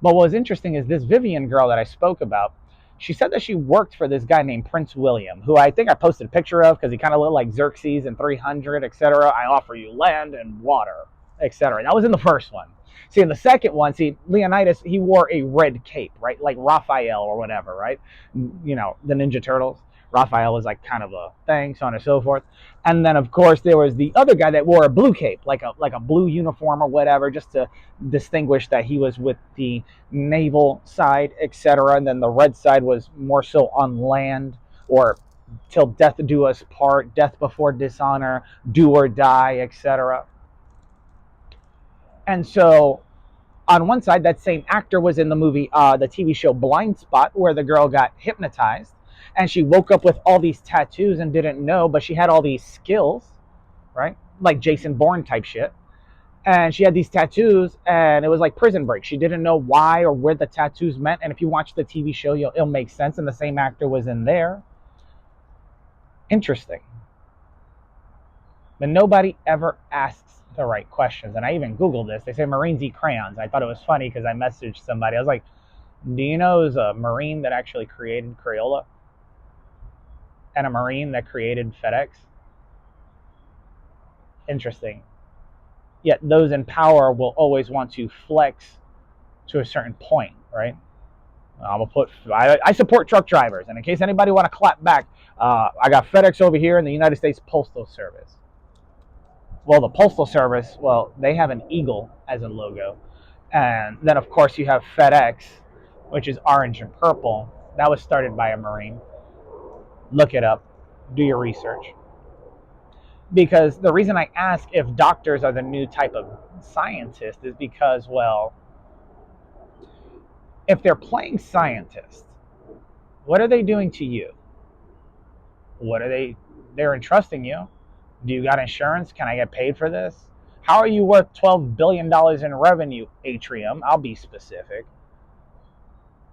But what was interesting is this Vivian girl that I spoke about, she said that she worked for this guy named Prince William, who I think I posted a picture of because he kind of looked like Xerxes in 300, etc. I offer you land and water, etc. That was in the first one. See, in the second one, see, Leonidas, he wore a red cape, right? Like Raphael or whatever, right? You know, the Ninja Turtles. Raphael was like kind of a thing, so on and so forth. And then, of course, there was the other guy that wore a blue cape, like a blue uniform or whatever, just to distinguish that he was with the naval side, etc. And then the red side was more so on land, or till death do us part, death before dishonor, do or die, etc. And so on one side, that same actor was in the movie, the TV show Blind Spot, where the girl got hypnotized and she woke up with all these tattoos and didn't know, but she had all these skills, right? Like Jason Bourne type shit. And she had these tattoos and it was like Prison Break. She didn't know why or where the tattoos meant. And if you watch the TV show, it'll make sense. And the same actor was in there. Interesting. But nobody ever asks the right questions. And I even Googled this. They say Marines eat crayons. I thought it was funny because I messaged somebody. I was like, do you know there's a Marine that actually created Crayola? And a Marine that created FedEx? Interesting. Yet those in power will always want to flex to a certain point, right? I support truck drivers. And in case anybody want to clap back, I got FedEx over here and the United States Postal Service. Well, the Postal Service, well, they have an eagle as a logo. And then, of course, you have FedEx, which is orange and purple. That was started by a Marine. Look it up. Do your research. Because the reason I ask if doctors are the new type of scientist is because, well, if they're playing scientist, what are they doing to you? What are they're entrusting you? Do you got insurance? Can I get paid for this? How are you worth $12 billion in revenue, Atrium? I'll be specific.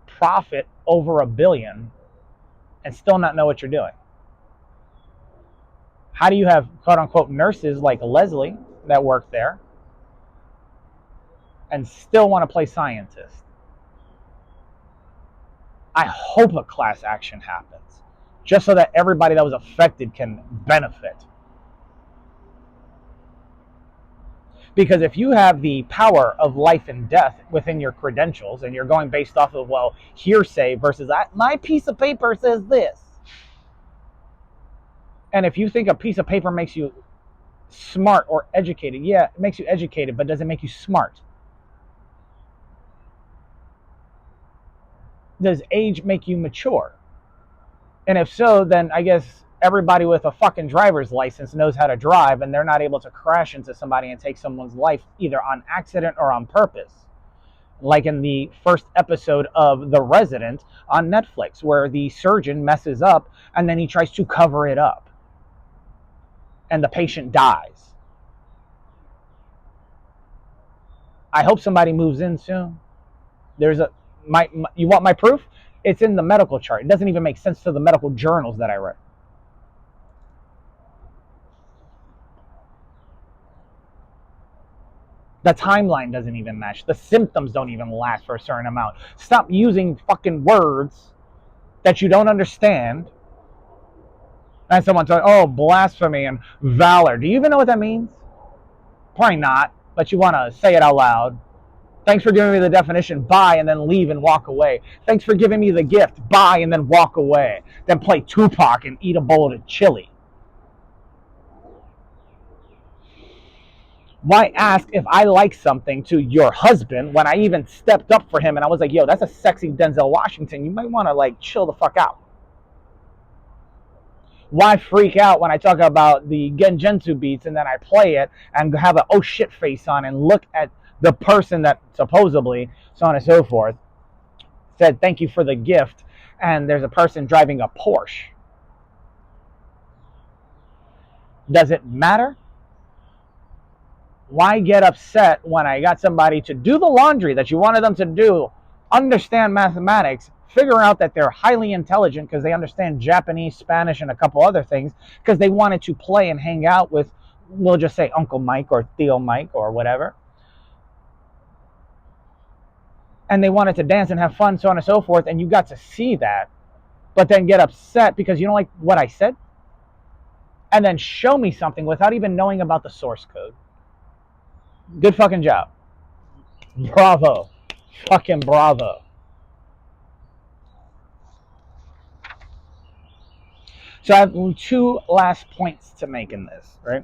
Profit over $1 billion and still not know what you're doing? How do you have quote unquote nurses like Leslie that work there and still want to play scientist? I hope a class action happens just so that everybody that was affected can benefit. Because if you have the power of life and death within your credentials and you're going based off of, well, hearsay versus my piece of paper says this. And if you think a piece of paper makes you smart or educated, yeah, it makes you educated, but does it make you smart? Does age make you mature? And if so, then I guess everybody with a fucking driver's license knows how to drive and they're not able to crash into somebody and take someone's life either on accident or on purpose. Like in the first episode of The Resident on Netflix, where the surgeon messes up and then he tries to cover it up and the patient dies. I hope somebody moves in soon. There's you want my proof? It's in the medical chart. It doesn't even make sense to the medical journals that I read. The timeline doesn't even match. The symptoms don't even last for a certain amount. Stop using fucking words that you don't understand. And someone's like, oh, blasphemy and valor. Do you even know what that means? Probably not, but you want to say it out loud. Thanks for giving me the definition. Bye, and then leave and walk away. Thanks for giving me the gift. Bye, and then walk away. Then play Tupac and eat a bowl of chili. Why ask if I like something to your husband when I even stepped up for him and I was like, yo, that's a sexy Denzel Washington. You might want to like chill the fuck out. Why freak out when I talk about the Genjutsu beats and then I play it and have a oh shit face on and look at the person that supposedly, so on and so forth, said thank you for the gift, and there's a person driving a Porsche? Does it matter? Why get upset when I got somebody to do the laundry that you wanted them to do, understand mathematics, figure out that they're highly intelligent because they understand Japanese, Spanish, and a couple other things because they wanted to play and hang out with, we'll just say Uncle Mike or Theo Mike or whatever. And they wanted to dance and have fun, so on and so forth, and you got to see that, but then get upset because you don't like what I said? And then show me something without even knowing about the source code. Good fucking job. Bravo. Fucking bravo. So I have two last points to make in this, right?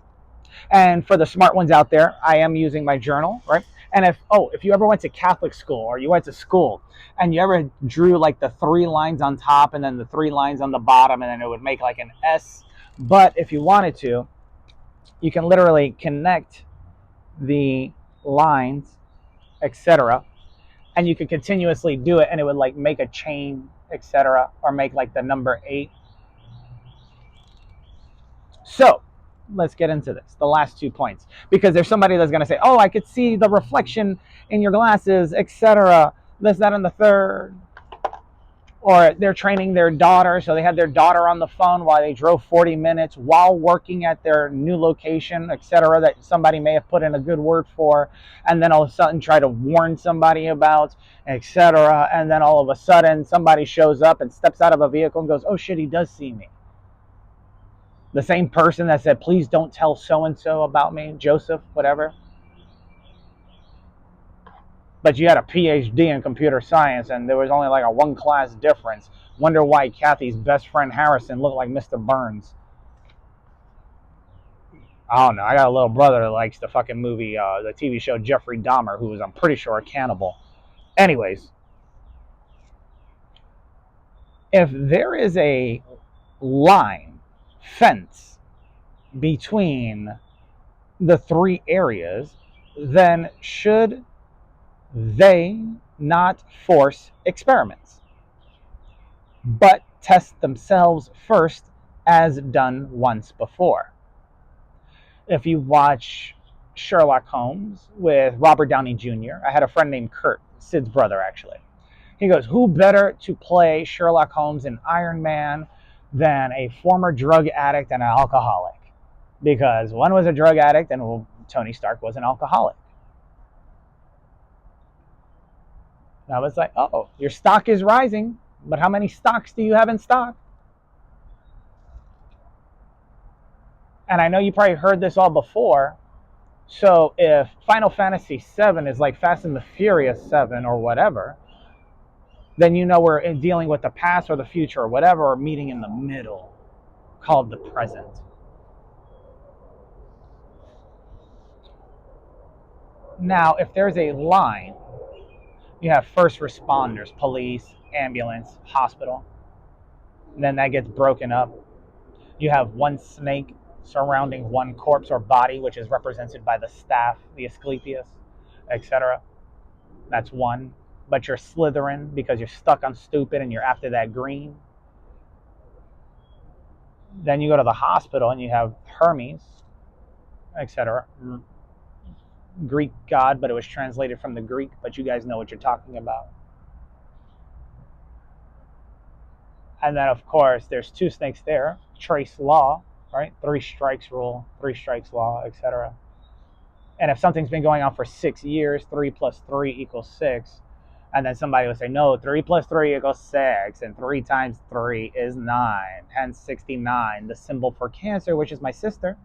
And for the smart ones out there, I am using my journal, right? And if you ever went to Catholic school or you went to school and you ever drew like the three lines on top and then the three lines on the bottom and then it would make like an S. But if you wanted to, you can literally connect the lines, etc. And you could continuously do it and it would like make a chain, etc. Or make like the number 8. So let's get into this, the last 2 points, because there's somebody that's going to say, oh, I could see the reflection in your glasses, etc. This, that, and the third. Or they're training their daughter, so they had their daughter on the phone while they drove 40 minutes while working at their new location, etc., that somebody may have put in a good word for, and then all of a sudden try to warn somebody about, etc. And then all of a sudden somebody shows up and steps out of a vehicle and goes, oh shit, he does see me. The same person that said, please don't tell so-and-so about me, Joseph, whatever. But you had a PhD in computer science and there was only like a 1 class difference. Wonder why Kathy's best friend Harrison looked like Mr. Burns. I don't know. I got a little brother that likes the fucking movie, the TV show Jeffrey Dahmer, who was, I'm pretty sure, a cannibal. Anyways, if there is a line, fence, between the 3 areas, then should they not force experiments, but test themselves first as done once before? If you watch Sherlock Holmes with Robert Downey Jr., I had a friend named Kurt, Sid's brother actually. He goes, who better to play Sherlock Holmes in Iron Man than a former drug addict and an alcoholic? Because one was a drug addict and Tony Stark was an alcoholic. And I was like, oh, your stock is rising, but how many stocks do you have in stock? And I know you probably heard this all before. So if Final Fantasy VII is like Fast and the Furious 7 or whatever, then you know we're dealing with the past or the future or whatever, or meeting in the middle, called the present. Now, if there's a line, you have first responders, police, ambulance, hospital. And then that gets broken up. You have one snake surrounding one corpse or body, which is represented by the staff, the Asclepius, etc. That's one. But you're Slytherin because you're stuck on stupid and you're after that green. Then you go to the hospital and you have Hermes, etc. Greek god, but it was translated from the Greek, but you guys know what you're talking about. And then, of course, there's 2 snakes there. Trace law, right? 3 strikes rule, 3 strikes law, etc. And if something's been going on for 6 years, 3 plus 3 equals 6. And then somebody would say, no, 3 plus 3 equals 6. And 3 times 3 is 9. Hence 69, the symbol for Cancer, which is my sister,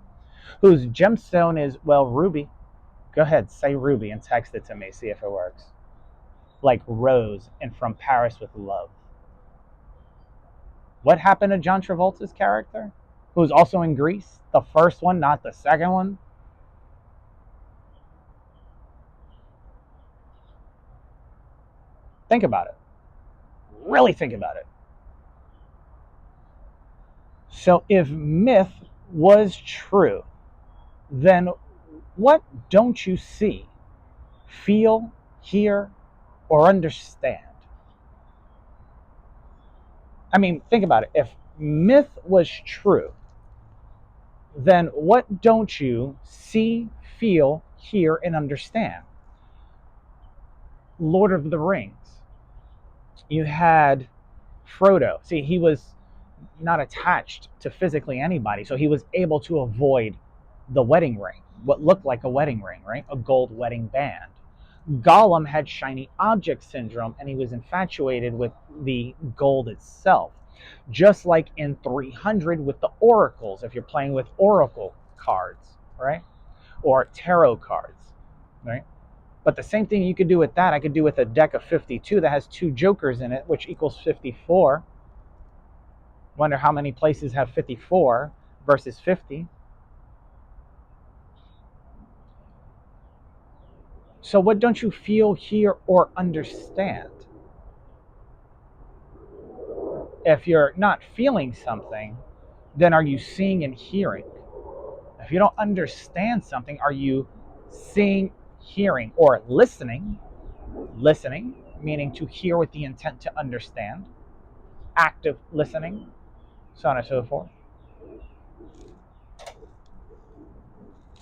whose gemstone is, well, ruby. Go ahead, say ruby and text it to me. See if it works. Like Rose in From Paris with Love. What happened to John Travolta's character, who's also in Grease? The first one, not the second one. Think about it. Really think about it. So if myth was true, then what don't you see, feel, hear, or understand? I mean, think about it. If myth was true, then what don't you see, feel, hear, and understand? Lord of the Rings. You had Frodo. See, he was not attached to physically anybody, so he was able to avoid the wedding ring, what looked like a wedding ring, right? A gold wedding band. Gollum had shiny object syndrome and he was infatuated with the gold itself. Just like in 300 with the oracles, if you're playing with oracle cards, right? Or tarot cards. right? But the same thing you could do with that, I could do with a deck of 52 that has 2 jokers in it, which equals 54. Wonder how many places have 54 versus 50. So what don't you feel, hear, or understand? If you're not feeling something, then are you seeing and hearing? If you don't understand something, are you seeing, hearing, or listening? Listening, meaning to hear with the intent to understand. Active listening, so on and so forth.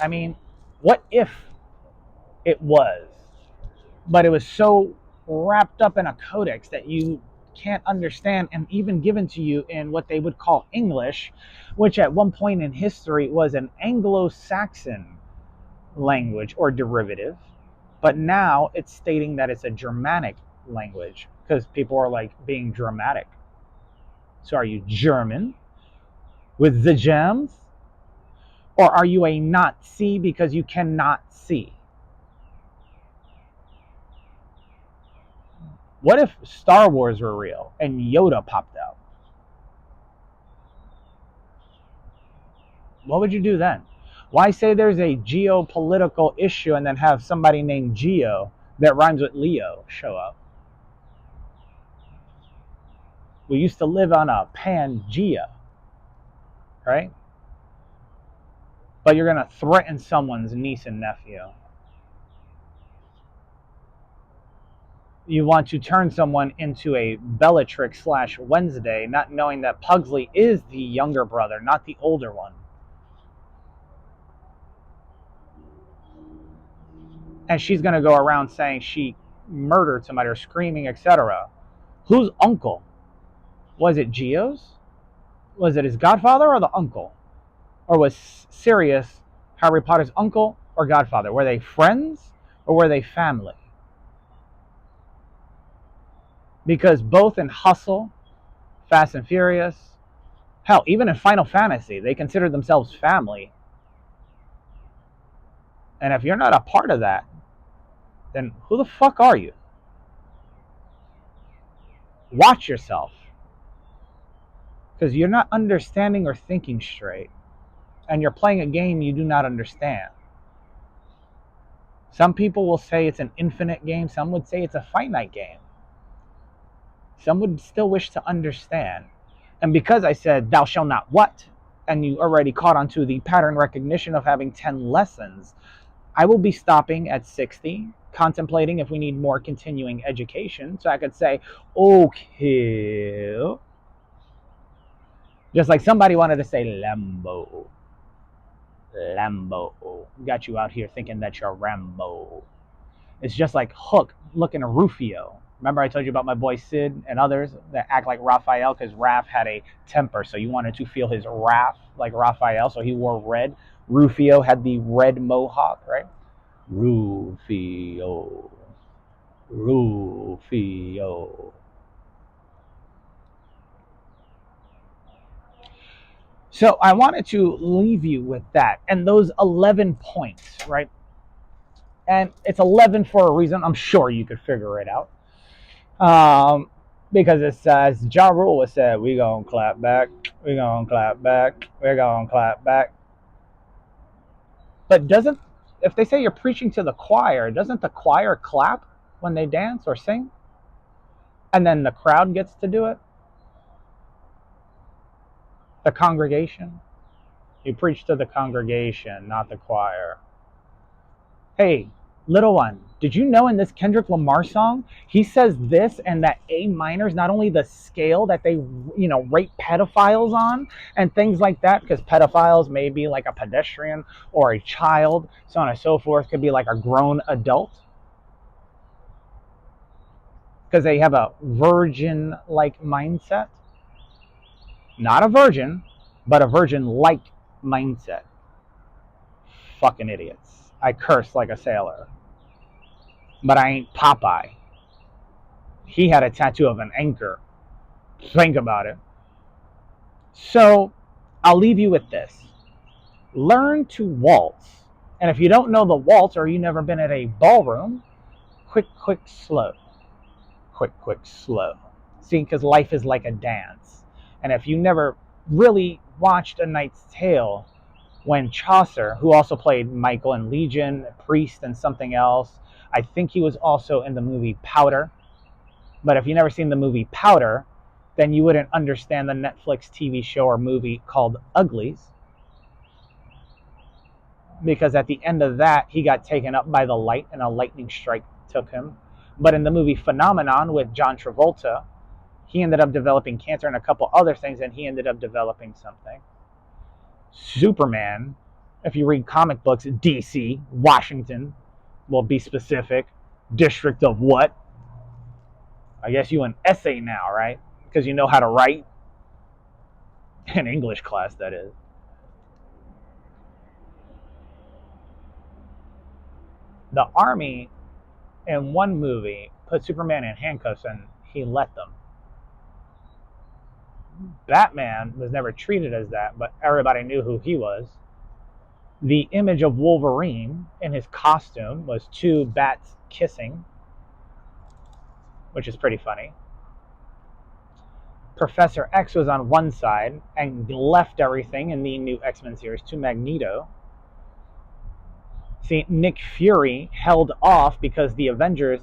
I mean, what if it was, but it was so wrapped up in a codex that you can't understand, and even given to you in what they would call English, which at one point in history was an Anglo-Saxon language or derivative, but now it's stating that it's a Germanic language because people are like being dramatic. So are you German with the gems, or are you a Nazi because you cannot see? What if Star Wars were real and Yoda popped out? What would you do then? Why say there's a geopolitical issue and then have somebody named Geo that rhymes with Leo show up? We used to live on a Pangea, right? But you're going to threaten someone's niece and nephew. You want to turn someone into a Bellatrix / Wednesday, not knowing that Pugsley is the younger brother, not the older one. And she's going to go around saying she murdered somebody or screaming, etc. Whose uncle? Was it Geo's? Was it his godfather or the uncle? Or was Sirius Harry Potter's uncle or godfather? Were they friends or were they family? Because both in Hustle, Fast and Furious, hell, even in Final Fantasy, they consider themselves family. And if you're not a part of that, then who the fuck are you? Watch yourself. Because you're not understanding or thinking straight. And you're playing a game you do not understand. Some people will say it's an infinite game. Some would say it's a finite game. Some would still wish to understand. And because I said, thou shalt not what? And you already caught onto the pattern recognition of having 10 lessons, I will be stopping at 60, contemplating if we need more continuing education. So I could say, okay. Just like somebody wanted to say Lambo. Lambo. Got you out here thinking that you're Rambo. It's just like Hook looking at Rufio. Remember I told you about my boy Sid and others that act like Raphael because Raph had a temper. So you wanted to feel his wrath like Raphael. So he wore red. Rufio had the red mohawk, right? Rufio. Rufio. So I wanted to leave you with that and those 11 points, right? And it's 11 for a reason. I'm sure you could figure it out. Because it says, Ja Rule was said, we gonna clap back, we gonna clap back, we're gonna clap back. But doesn't, if they say you're preaching to the choir, doesn't the choir clap when they dance or sing? And then the crowd gets to do it? The congregation? You preach to the congregation, not the choir. Hey, little one, did you know in this Kendrick Lamar song, he says this and that A minor is not only the scale that they, rate pedophiles on and things like that, because pedophiles may be like a pedestrian or a child, so on and so forth, could be like a grown adult. Because they have a virgin-like mindset. Not a virgin, but a virgin-like mindset. Fucking idiots. I curse like a sailor. But I ain't Popeye. He had a tattoo of an anchor. Think about it. So I'll leave you with this. Learn to waltz And if you don't know the waltz or you never been at a ballroom, quick, quick, slow. Quick, quick, slow. See, because life is like a dance. And if you never really watched A Knight's Tale, when Chaucer, who also played Michael in Legion, Priest, and something else, I think he was also in the movie Powder. But if you never seen the movie Powder, then you wouldn't understand the Netflix TV show or movie called Uglies. Because at the end of that, he got taken up by the light and a lightning strike took him. But in the movie Phenomenon with John Travolta, he ended up developing cancer and a couple other things, and he ended up developing something. Superman, if you read comic books, DC, Washington, will be specific. District of what? I guess you an essay now, right? Because you know how to write. In English class, that is. The army, in one movie, put Superman in handcuffs and he let them. Batman was never treated as that, but everybody knew who he was. The image of Wolverine in his costume was two bats kissing, which is pretty funny. Professor X was on one side and left everything in the new X-Men series to Magneto. See, Nick Fury held off because the Avengers,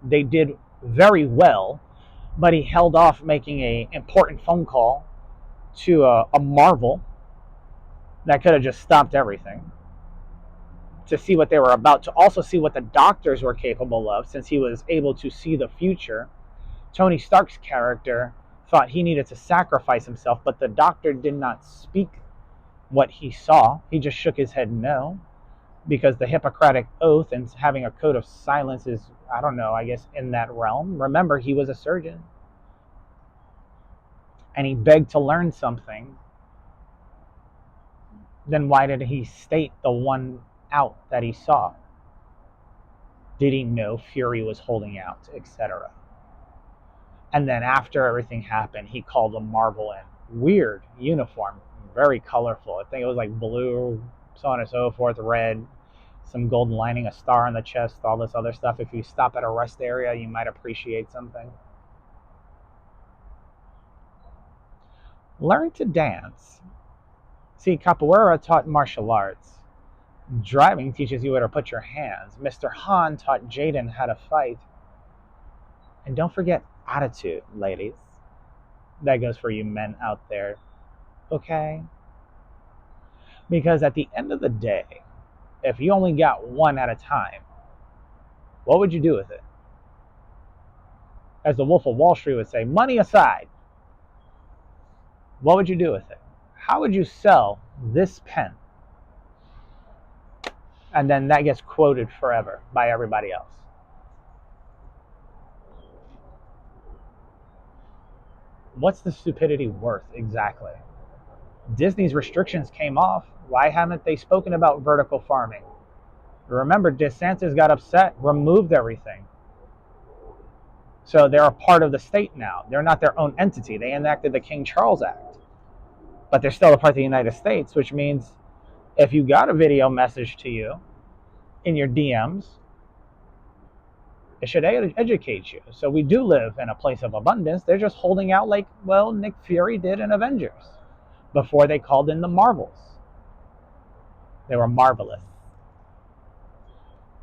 they did very well, but he held off making a important phone call to a Marvel that could have just stopped everything to see what they were about, to also see what the doctors were capable of, since he was able to see the future. Tony Stark's character thought he needed to sacrifice himself, but the doctor did not speak what he saw. He just shook his head no, because the Hippocratic Oath and having a code of silence is, I don't know, I guess in that realm. Remember, he was a surgeon. And he begged to learn something. Then why did he state the one out that he saw? Did he know Fury was holding out, etc.? And then after everything happened, he called a Marvel in. Weird uniform, very colorful. I think it was like blue, so on and so forth, red, some golden lining, a star on the chest, all this other stuff. If you stop at a rest area, you might appreciate something. Learn to dance. See, capoeira taught martial arts. Driving teaches you where to put your hands. Mr. Han taught Jaden how to fight. And don't forget attitude, ladies. That goes for you men out there. Okay? Because at the end of the day, if you only got one at a time, what would you do with it? As the Wolf of Wall Street would say, money aside, what would you do with it? How would you sell this pen? And then that gets quoted forever by everybody else. What's the stupidity worth exactly? Disney's restrictions came off. Why haven't they spoken about vertical farming? Remember, DeSantis got upset, removed everything. So they're a part of the state now. They're not their own entity. They enacted the King Charles Act. But they're still a part of the United States, which means if you got a video message to you in your DMs, it should educate you. So we do live in a place of abundance. They're just holding out like, well, Nick Fury did in Avengers before they called in the Marvels. They were marvelous.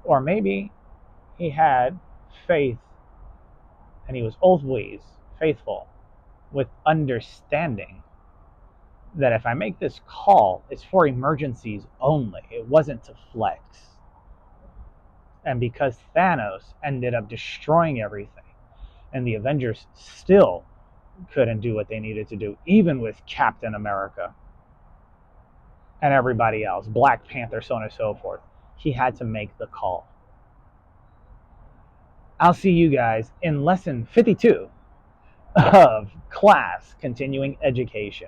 Or maybe he had faith and he was always faithful with understanding that if I make this call, it's for emergencies only. It wasn't to flex. And because Thanos ended up destroying everything, and the Avengers still couldn't do what they needed to do, even with Captain America and everybody else, Black Panther, so on and so forth, he had to make the call. I'll see you guys in lesson 52 of class continuing education.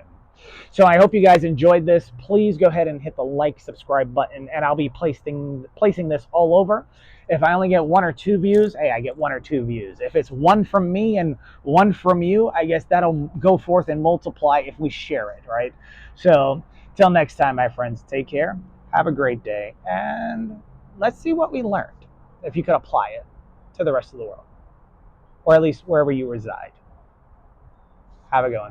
So I hope you guys enjoyed this. Please go ahead and hit the like, subscribe button, and I'll be placing this all over. If I only get 1 or 2 views, hey, I get 1 or 2 views. If it's 1 from me and 1 from you, I guess that'll go forth and multiply if we share it, right? So till next time, my friends, take care Have a great day, and let's see what we learned, if you could apply it to the rest of the world, or at least wherever you reside. Have a good one.